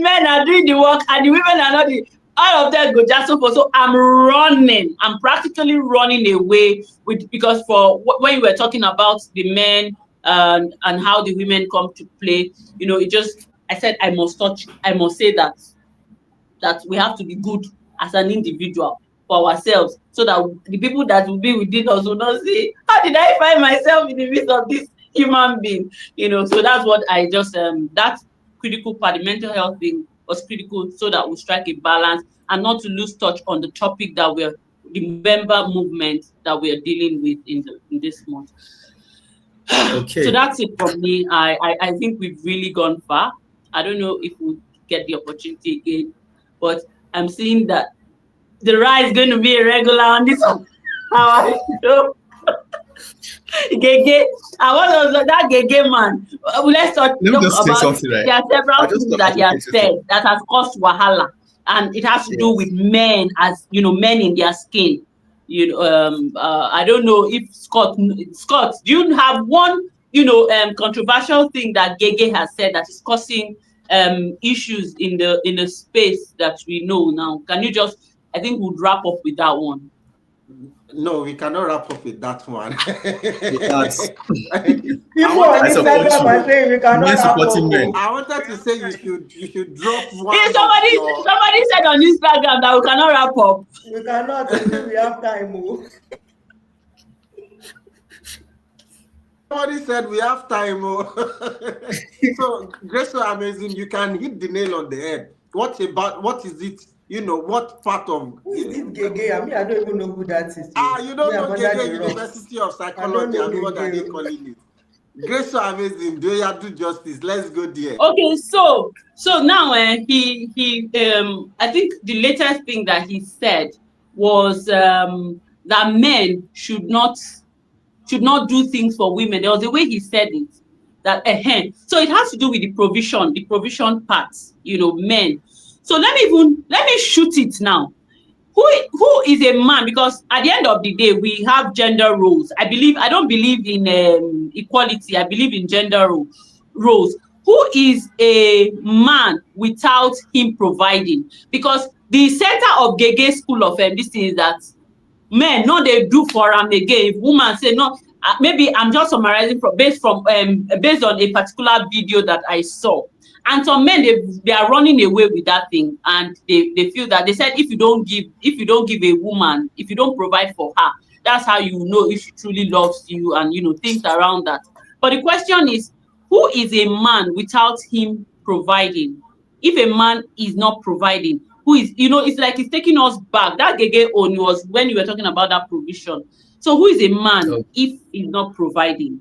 men are doing the work and the women are not doing, all of them go just so. So I'm practically running away because when you were talking about the men and how the women come to play, I said I must say that we have to be good as an individual for ourselves, so that the people that will be within us will not say, how did I find myself in the midst of this human being? So that's what I just that critical part, the mental health thing was critical, so that we strike a balance and not to lose touch on the topic that the Movember movement that we are dealing with in this month. Okay. So that's it from me. I think we've really gone far. I don't know if we'll get the opportunity again, but I'm seeing that the ride is going to be a regular on this one. Gege, I want that Gege man. Let's talk about something, right? There are several things that he has said that has caused wahala, and it has to do with men, as men in their skin. I don't know if Scott, do you have one controversial thing that Gege has said that is causing issues in the space that we know now? Can you just, I think we'll wrap up with that one. No, we cannot wrap up with that one. People on Instagram are saying we cannot wrap up. I wanted to say you should drop one. Somebody said on Instagram that we cannot wrap up. We cannot. We have time. Somebody said we have time. So, Grace, so amazing. You can hit the nail on the head. What is it? What part of... Who is this Gege? I don't even know who that is. You don't know Gege, University of Psychology, and what are they calling it? Grace, so amazing. Do you do justice? Let's go there. Okay, so now he I think the latest thing that he said was that men should not do things for women. There was a way he said it, that so it has to do with the provision parts, men. So let me shoot it now. Who is a man? Because at the end of the day, we have gender roles. I don't believe in equality. I believe in gender roles. Who is a man without him providing? Because the center of Gege school of this thing is that men, no, they do for them again. If woman say no, maybe I'm just summarizing based on a particular video that I saw. And some men, they are running away with that thing, and they feel that, they said, if you don't give a woman, if you don't provide for her, that's how you know if she truly loves you, and things around that. But the question is, who is a man without him providing? If a man is not providing, who is, it's like it's taking us back. That Gege on was when you were talking about that provision. So who is a man if he's not providing?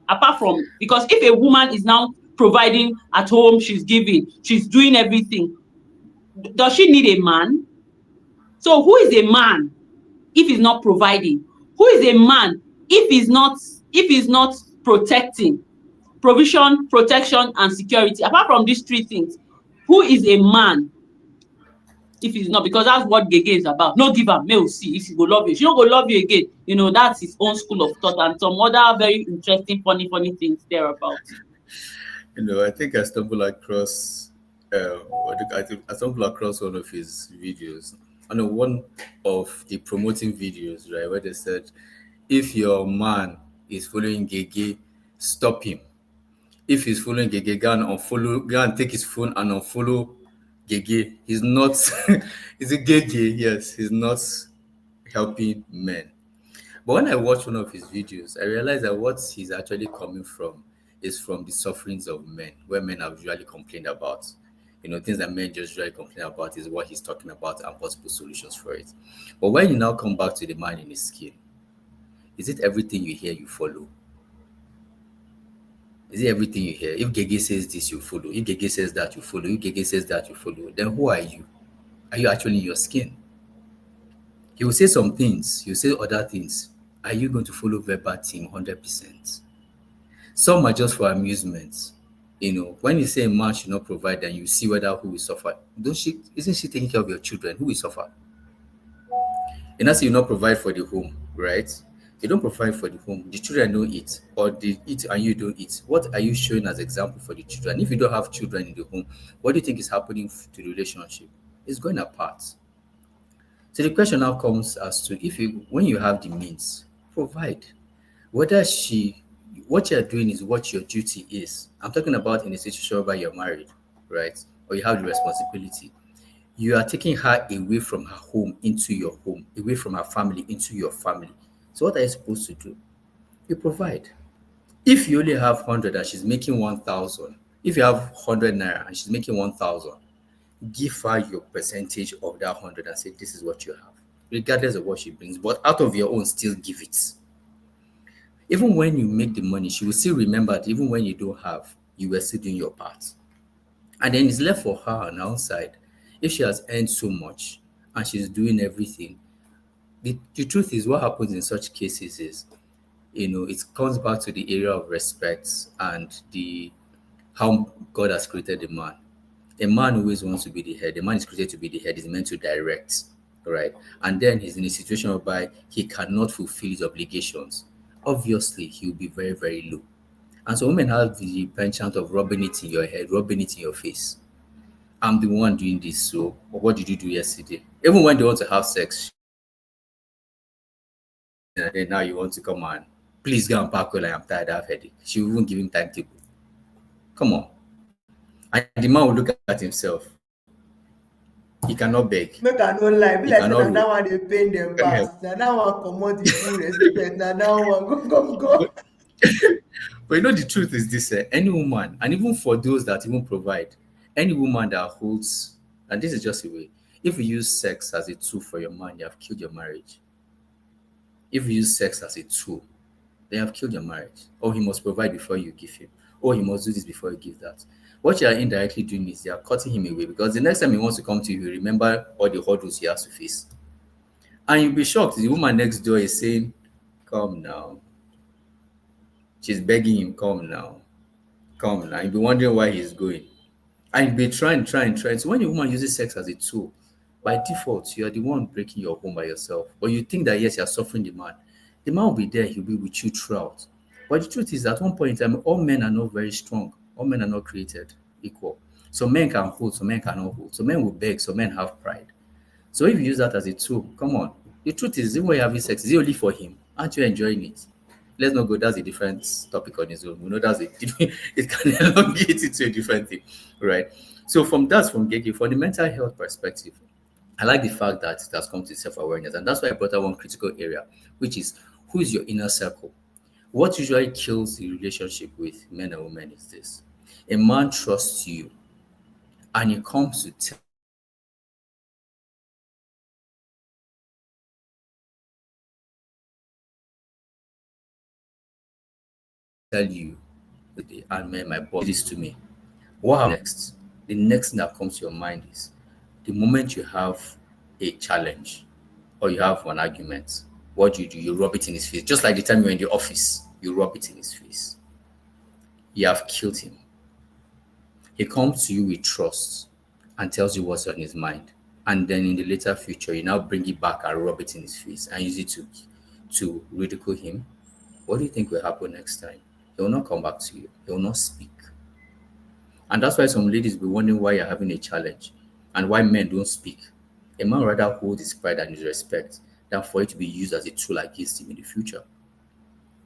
Apart from, because if a woman is now providing at home, she's giving, she's doing everything, does she need a man? So who is a man if he's not providing? Who is a man if he's not protecting? Provision, protection, and security. Apart from these three things, who is a man? if it's not, because that's what Gege is about. No give am, may we see if she go love you. She no go love you again. You know, that's his own school of thought and some other very interesting, funny things thereabout. I think I stumbled across, I stumbled across one of his videos. I know one of the promoting videos, right, where they said, if your man is following Gege, stop him. If he's following Gege, go and take his phone and unfollow Gege. He's not, is it Gege? Yes, he's not helping men. But when I watched one of his videos, I realized that what he's actually coming from is from the sufferings of men, where men have usually complained about. Things that men just usually complain about is what he's talking about and possible solutions for it. But when you now come back to the man in his skin, is it everything you hear you follow? Is it everything you hear? If Gege says this, you follow. If Gege says that, you follow. If Gege says that, you follow. Then who are you? Are you actually in your skin? He will say some things. He will say other things. Are you going to follow verbatim 100%? Some are just for amusement. When you say a man should not provide, then you see whether who will suffer. Isn't she taking care of your children? Who will suffer? And that's you not provide for the home, right? You don't provide for the home. The children don't eat, or they eat and you don't eat. What are you showing as example for the children? If you don't have children in the home, what do you think is happening to the relationship? It's going apart. So the question now comes as to when you have the means, provide. What you're doing is what your duty is. I'm talking about in a situation where you're married, right? Or you have the responsibility. You are taking her away from her home into your home, away from her family into your family. So what are you supposed to do? You provide. If you only have 100 and she's making 1,000, if you have 100 naira and she's making 1,000, give her your percentage of that 100 and say, this is what you have, regardless of what she brings. But out of your own, still give it. Even when you make the money, she will still remember that even when you don't have, you were still doing your part. And then it's left for her on her own side. If she has earned so much and she's doing everything, the truth is what happens in such cases is, it comes back to the area of respect and how God has created the man. A man always wants to be the head. A man is created to be the head. He's meant to direct, right? And then he's in a situation whereby he cannot fulfill his obligations. Obviously, he will be very, very low. And so women have the penchant of rubbing it in your head, rubbing it in your face. I'm the one doing this, so what did you do yesterday? Even when they want to have sex, and then now you want to come on, please go and pack well, I'm tired, I have headache. She will even give him timetable. Come on. And the man will look at himself. He cannot beg. Make I no lie. Be He like cannot that one they pain them pass. Now one commot the full respect. Now one go. But the truth is this: any woman, and even for those that even provide, any woman that holds, and this is just a way. If you use sex as a tool for your man, you have killed your marriage. If you use sex as a tool, they have killed your marriage. Or he must provide before you give him. Or he must do this before you give that. What you are indirectly doing is you are cutting him away, because the next time he wants to come to you, he remember all the hurdles he has to face. And you'll be shocked. The woman next door is saying, come now. She's begging him, come now. Come now. You'll be wondering why he's going. And you'll be trying. So when a woman uses sex as a tool, by default, you are the one breaking your home by yourself. But you think that, yes, you're suffering the man. The man will be there. He'll be with you throughout. But the truth is, at one point in time, all men are not very strong. All men are not created equal. So men can hold, so men cannot hold. So men will beg, so men have pride. So if you use that as a tool, come on. The truth is, even when you're having sex, is it only for him? Aren't you enjoying it? Let's not go. That's a different topic on its own. We know it can elongate it to a different thing, right? So from Gege, for the mental health perspective, I like the fact that it has come to self-awareness. And that's why I brought out one critical area, which is, who is your inner circle? What usually kills the relationship with men and women is this. A man trusts you, and he comes to tell you, and man, my boss did this to me. What happens next? The next thing that comes to your mind is the moment you have a challenge or you have an argument, what do? You rub it in his face. Just like the time you're in the office, you rub it in his face. You have killed him. He comes to you with trust and tells you what's on his mind. and then in the later future, you now bring it back and rub it in his face and use it to ridicule him, what do you think will happen next time? He will not come back to you. He will not speak. And that's why some ladies be wondering why you're having a challenge and why men don't speak. A man rather hold his pride and his respect than for it to be used as a tool against him in the future.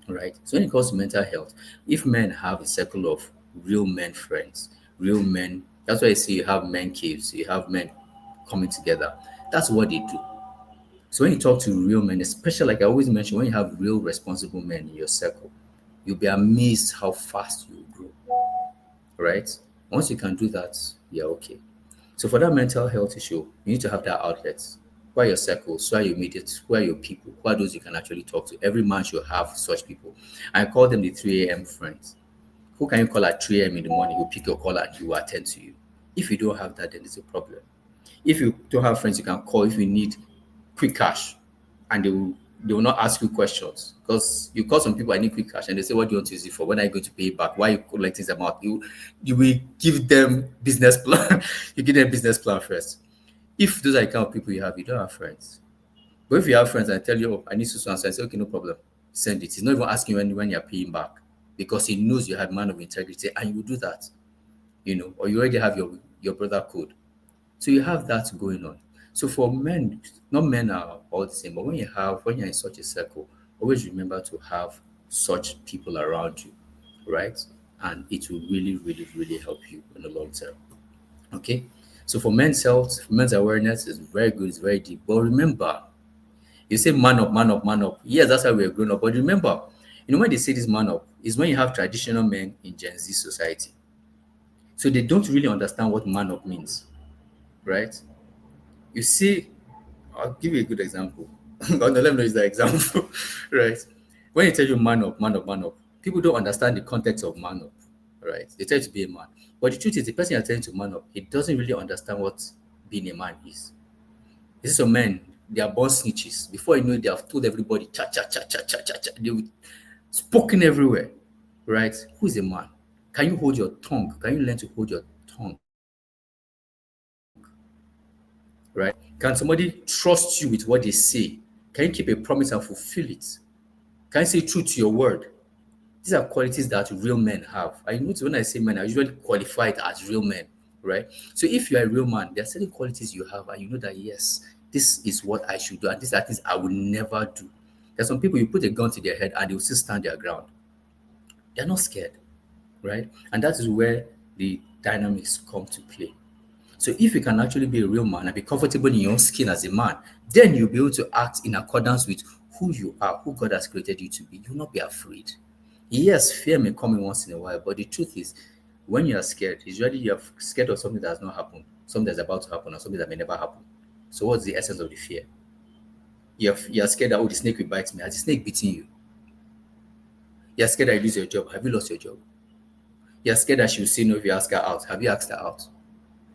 Right? So when it comes to mental health, if men have a circle of real men friends, real men, that's why I see you have men caves, you have men coming together. That's what they do. So when you talk to real men, especially like I always mention, when you have real responsible men in your circle, you'll be amazed how fast you grow. Right? Once you can do that, you're okay. So for that mental health issue, you need to have that outlet. Who are your circles? Who are your immediate? Who are your people? Who are those you can actually talk to? Every man should have such people. I call them the 3 a.m. friends. Who can you call at 3 a.m. in the morning? Who pick your call and he will attend to you. If you don't have that, then it's a problem. If you don't have friends you can call if you need quick cash, and they will not ask you questions, because you call some people, I need quick cash, and they say, what do you want to use it for? When are you going to pay it back? Why are you collecting them out? You will give them business plan. You give them business plan first. If those are the kind of people you have, you don't have friends. But if you have friends and I tell you, oh, I need to answer, I say, okay, no problem, send it. He's not even asking you when you're paying back, because he knows you have man of integrity and you will do that, or you already have your brother code. So you have that going on. So for men, not men are all the same, but when you're in such a circle, always remember to have such people around you, right? And it will really, really, really help you in the long term. Okay? So for men's health, men's awareness is very good, it's very deep. But remember, you say man up, man up, man up. Yes, that's how we're grown up. But remember, when they say this man up, is when you have traditional men in Gen Z society. So they don't really understand what man up means, right? You see, I'll give you a good example. Let me know is the example, right? When you tell you man up, man up, man up, people don't understand the context of man up, right? They tell you to be a man. But the truth is, the person you're telling to man up, he doesn't really understand what being a man is. This is some men, they are born snitches. Before you know it, they have told everybody, cha, cha, cha, cha, cha, cha, cha. They've spoken everywhere, right? Who is a man? Can you hold your tongue? Can you learn to hold your tongue? Right? Can somebody trust you with what they say? Can you keep a promise and fulfill it? Can you say true to your word? These are qualities that real men have. I notice when I say men, I usually qualify it as real men, right? So if you're a real man, there are certain qualities you have, and you know that, yes, this is what I should do, and these are things I will never do. There's some people, you put a gun to their head and they will still stand their ground. They're not scared, right? And that is where the dynamics come to play. So if you can actually be a real man and be comfortable in your own skin as a man, then you'll be able to act in accordance with who you are, who God has created you to be. You'll not be afraid. Yes, fear may come in once in a while, but the truth is, when you are scared, usually you're scared of something that has not happened, something that's about to happen, or something that may never happen. So what's the essence of the fear? You're scared that, oh, the snake will bite me. Has the snake beating you? You're scared that you lose your job. Have you lost your job? You're scared that she will say no if you ask her out. Have you asked her out?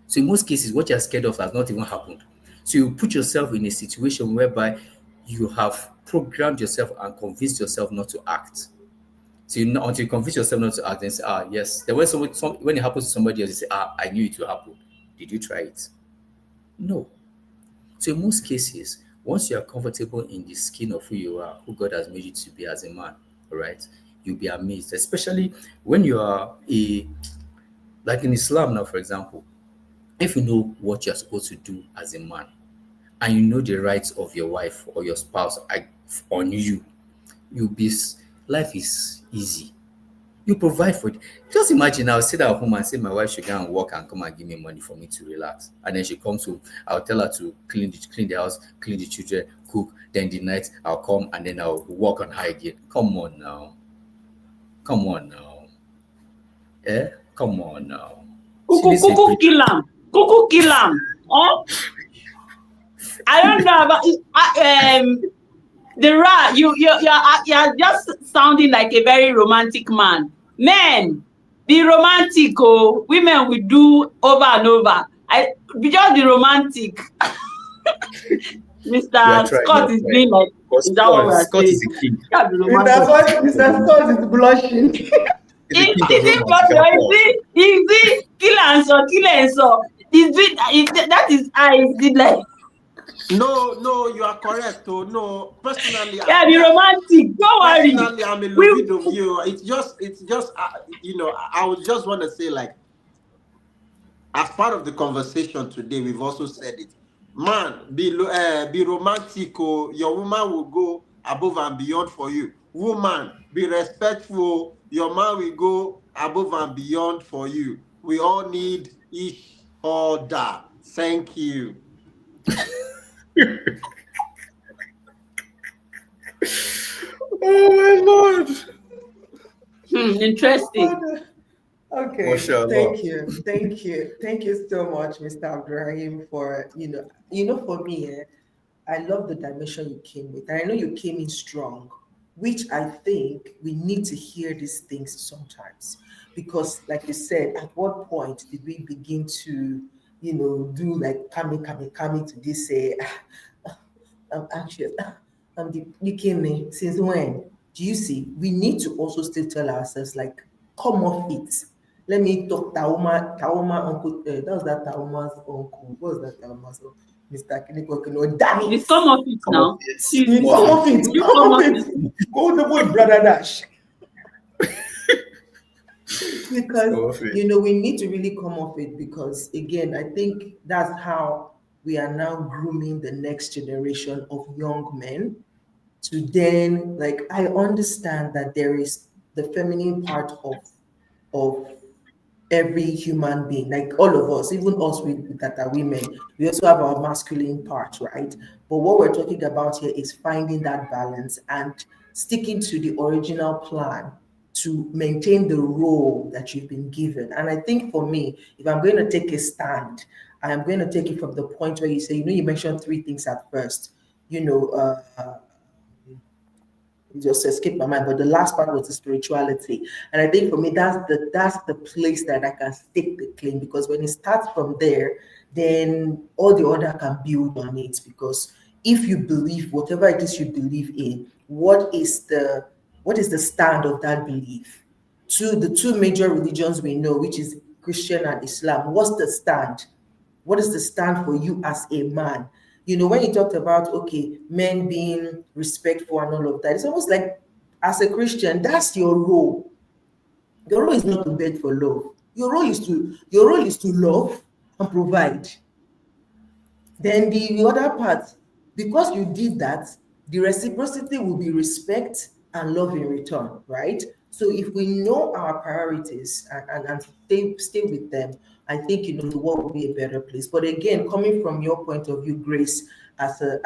So in most cases, what you're scared of has not even happened. So you put yourself in a situation whereby you have programmed yourself and convinced yourself not to act. So until you convince yourself not to act, then say, yes. Then when it happens to somebody else, you say, I knew it will happen. Did you try it? No. So in most cases, once you are comfortable in the skin of who you are, who God has made you to be as a man, right, you'll be amazed. Especially when you are like in Islam now, for example, if you know what you're supposed to do as a man, and you know the rights of your wife or your spouse on you, life is easy. You provide for it. Just imagine, I'll sit at home and say my wife should go and work and come and give me money for me to relax. And then she comes home, I'll tell her to clean the house, clean the children, cook. Then the night I'll come and then I'll work on her again. Come on now. Come on now. Come on now. Cuckoo kill him. Cuckoo kill him. Oh, I don't know about you're just sounding like a very romantic man. Men, be romantic. Oh, women will do over and over. Just be romantic. Mr. Scott is being like, is that what we're Scott saying? is a king. Mr. Scott is blushing. Kill and so. That is eyes. Did like No, you are correct. Oh, no, personally, yeah, be romantic. Don't worry. personally, I'm a We Lovido view. It's just, I would just want to say, like, as part of the conversation today, we've also said it. Man, be romantic. Oh, your woman will go above and beyond for you. Woman, be respectful. Your man will go above and beyond for you. We all need each other. Thank you. Oh my Lord. interesting. Okay, Mashallah. thank you so much, Mr. Abdulrahim, for for me, I love the dimension you came with, and I know you came in strong, which I think we need to hear these things sometimes, because, like you said, at what point did we begin to, do like kami to this say, I'm anxious. You came me since when? Do you see? We need to also still tell ourselves, like, come off it. Let me talk Tauma uncle. That was that Tauma's uncle. What was that Tauma's uncle? Mr. Kiniko, no, damn Please it. come off it Come on, now. it's Please, You come come on. off it. you Come come off off it. it. Go the wood, brother Dash. Because Come on. we need to really come off it, because again, I think that's how we are now grooming the next generation of young men to then, like, I understand that there is the feminine part of every human being, like all of us, even us that are women, we also have our masculine part, right? But what we're talking about here is finding that balance and sticking to the original plan to maintain the role that you've been given. And I think for me, if I'm going to take a stand, I am going to take it from the point where you say, you mentioned three things at first, you know, it just escaped my mind. But the last part was the spirituality, and I think for me that's the place that I can stake the claim, because when it starts from there, then all the other can build on it. Because if you believe whatever it is you believe in, what is the stand of that belief? The two major religions we know, which is Christian and Islam, what's the stand? What is the stand for you as a man? When you talked about, okay, men being respectful and all of that, it's almost like, as a Christian, that's your role. Your role is not to beg for love. Your role is to love and provide. Then the other part, because you did that, the reciprocity will be respect and love in return, right? So if we know our priorities and stay with them, I think the world will be a better place. But again, coming from your point of view, Grace, as a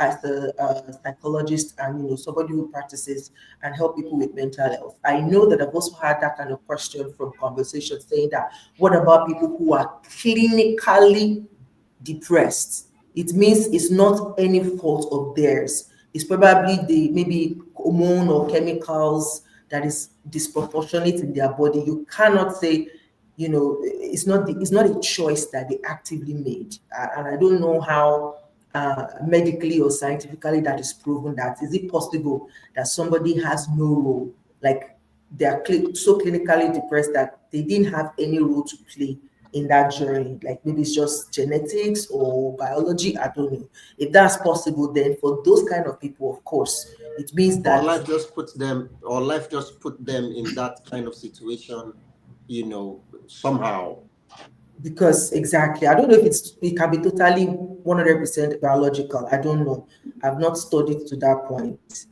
psychologist and somebody who practices and help people with mental health, I know that I've also had that kind of question from conversations saying that, what about people who are clinically depressed? It means it's not any fault of theirs. It's probably the maybe hormone or chemicals that is disproportionate in their body. You cannot say, it's not a choice that they actively made. And I don't know how medically or scientifically that is proven. That is it possible that somebody has no role, like they are so clinically depressed that they didn't have any role to play in that journey, like maybe it's just genetics or biology, I don't know. If that's possible, then for those kind of people, of course, it means Or that, life just put them in that kind of situation, somehow. because exactly, I don't know if it can be totally 100% biological, I don't know. I've not studied to that point.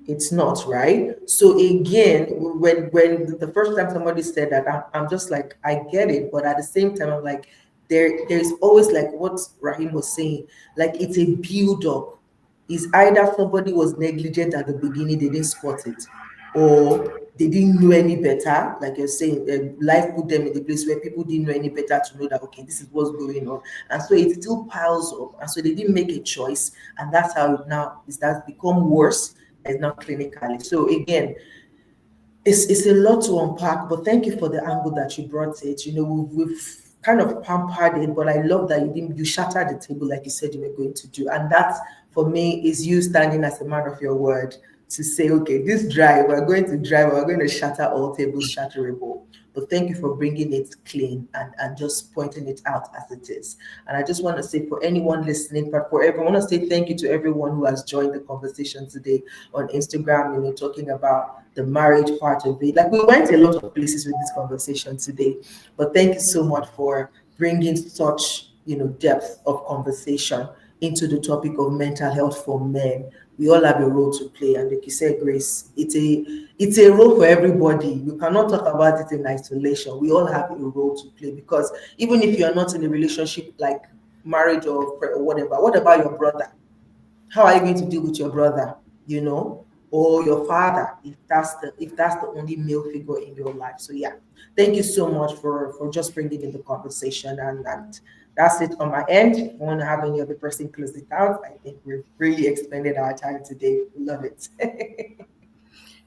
It's not, right? So again, when the first time somebody said that, I'm just like, I get it, but at the same time, I'm like, there's always, like what Rahim was saying, like it's a build up. Is either somebody was negligent at the beginning, they didn't spot it, or they didn't know any better, like you're saying, life put them in the place where people didn't know any better to know that, okay, this is what's going on. And so it still piles up. And so they didn't make a choice. And that's how it now is, that's become worse. It's not clinically. So again, it's a lot to unpack, but thank you for the angle that you brought it. We've kind of pampered it, but I love that you shattered the table like you said you were going to do. And that, for me, is you standing as a man of your word. to say, okay, this drive, we're going to drive, we're going to shatter all tables, shatterable. But thank you for bringing it clean and just pointing it out as it is. And I just want to say for anyone listening, but for everyone, I want to say thank you to everyone who has joined the conversation today on Instagram, talking about the marriage part of it. Like we went a lot of places with this conversation today, but thank you so much for bringing such, depth of conversation into the topic of mental health for men. We all have a role to play, and like you said, Grace, it's a role for everybody. You cannot talk about it in isolation. We all have a role to play, because even if you're not in a relationship like marriage or whatever, what about your brother? How are you going to deal with your brother, or your father, if that's the only male figure in your life? So yeah, thank you so much for just bringing in the conversation, and that's it on my end. If you want to have any other person close it out, I think we've really expended our time today. Love it.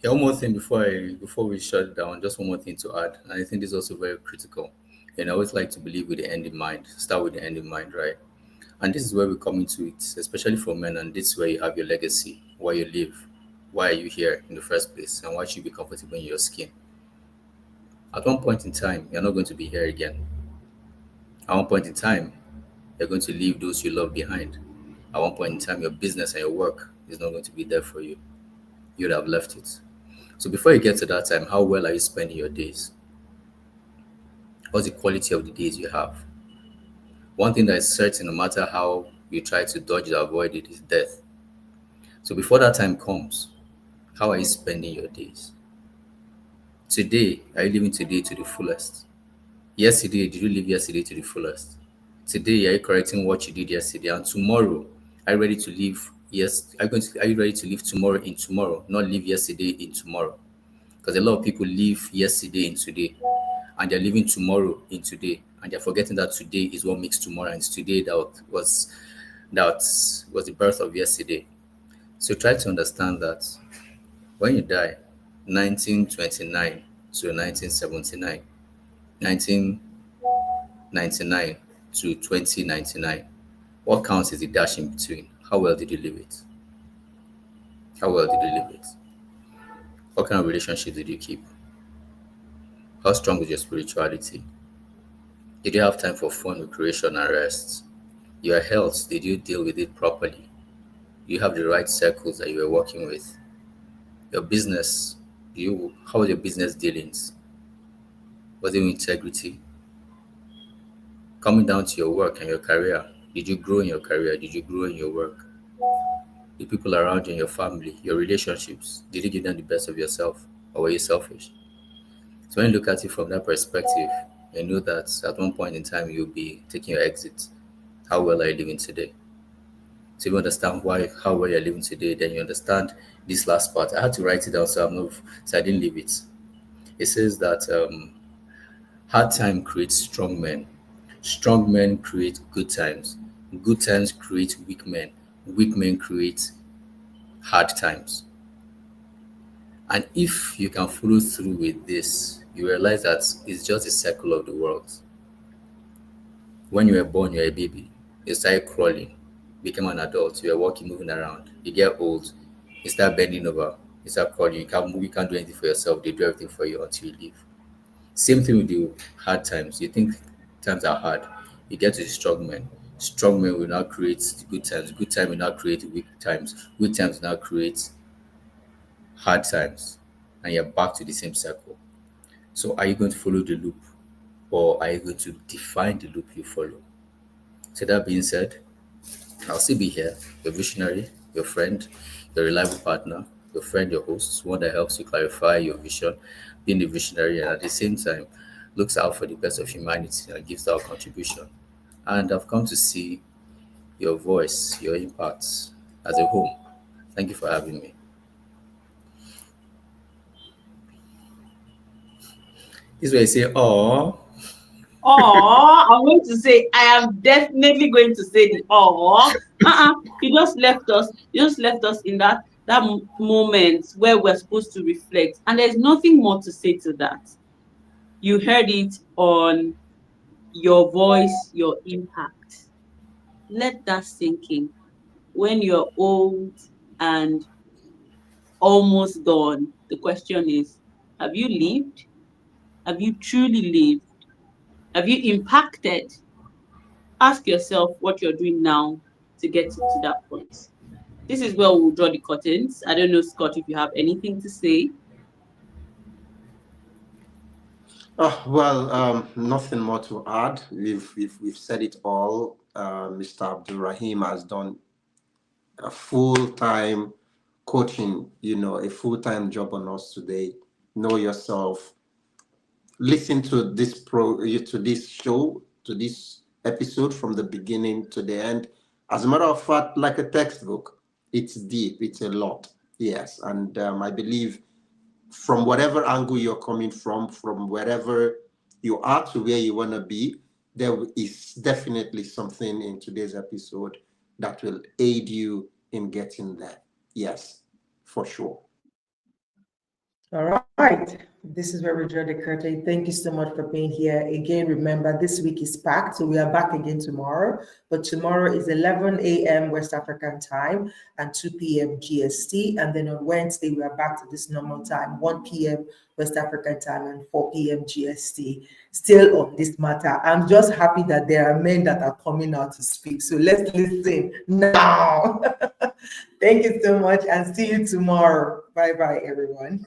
Yeah, one more thing before we shut it down, just one more thing to add, and I think this is also very critical. And I always like to believe with the end in mind, start with the end in mind, right? And this is where we come into it, especially for men, and this is where you have your legacy, why you live, why are you here in the first place, and why should you be comfortable in your skin. At one point in time, you're not going to be here again. At one point in time, you're going to leave those you love behind. At one point in time, your business and your work is not going to be there for you. You'd have left it. So before you get to that time, how well are you spending your days? What's the quality of the days you have? One thing that is certain, no matter how you try to dodge or avoid it, is death. So before that time comes, how are you spending your days? Today, are you living today to the fullest? Yesterday, did you live yesterday to the fullest? Today, are you correcting what you did yesterday? And tomorrow, are you ready to live? Yes, are you ready to live tomorrow in tomorrow, not live yesterday in tomorrow? Because a lot of people live yesterday in today, and they're living tomorrow in today, and they're forgetting that today is what makes tomorrow, and it's today that was the birth of yesterday. So try to understand that when you die, 1929 to 1979, 1999 to 2099, what counts is the dash in between. How well did you live it? How well did you live it? What kind of relationship did you keep? How strong was your spirituality? Did you have time for fun, recreation, and rest? Your health, did you deal with it properly? Do you have the right circles that you were working with? Your business, how was your business dealings? Was it with integrity? Coming down to your work and your career, did you grow in your career? Did you grow in your work? The people around you and your family, your relationships, did you give them the best of yourself, or were you selfish? So when you look at it from that perspective, you know that at one point in time you'll be taking your exit. How well are you living today? So if you understand how well you're living today, then you understand this last part. I had to write it down so I didn't leave it. It says that hard time creates strong men. Strong men create good times. Good times create weak men. Weak men create hard times. And if you can follow through with this, you realize that it's just a circle of the world. When you were born, you're a baby. You started crawling, became an adult, you were walking, moving around. You get old, you start bending over, you start crawling, you can't move, you can't do anything for yourself. They do everything for you until you leave. Same thing with the hard times. You think times are hard. You get to the strong men. Strong men will now create good times. Good time will now create weak times. Weak times will now create hard times. And you're back to the same circle. So are you going to follow the loop, or are you going to define the loop you follow? So that being said, I'll still be here, your visionary, your friend, your reliable partner, your friend, your host, one that helps you clarify your vision, being the visionary, and at the same time looks out for the best of humanity and gives our contribution. And I've come to see your voice, your impact as a home. Thank you for having me. This way I say, oh, Oh, I'm going to say, I am definitely going to say the oh. You just left us. You just left us in that moment where we're supposed to reflect, and there's nothing more to say to that. You heard it on your voice, your impact. Let that sink in. When you're old and almost done. The question is, have you lived? Have you truly lived? Have you impacted? Ask yourself what you're doing now to get to that point. This is where we'll draw the curtains. I don't know, Scott, if you have anything to say. Well, nothing more to add. We've said it all. Mr. Abdulraheem has done a full-time coaching, a full-time job on us today. Know yourself. Listen to this show, to this episode from the beginning to the end. As a matter of fact, like a textbook, it's deep. It's a lot. Yes, and I believe from whatever angle you're coming from wherever you are to where you want to be, there is definitely something in today's episode that will aid you in getting there. Yes, for sure. All right. This is where we draw the curtain. Thank you so much for being here. Again, remember, this week is packed, so we are back again tomorrow. But tomorrow is 11 a.m. West African time and 2 p.m. GST. And then on Wednesday, we are back to this normal time, 1 p.m. West African time and 4 p.m. GST. Still on this matter. I'm just happy that there are men that are coming out to speak. So let's listen now. Thank you so much and see you tomorrow. Bye-bye, everyone.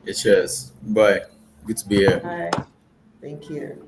Yeah, cheers. Bye. Good to be here. Bye. Thank you.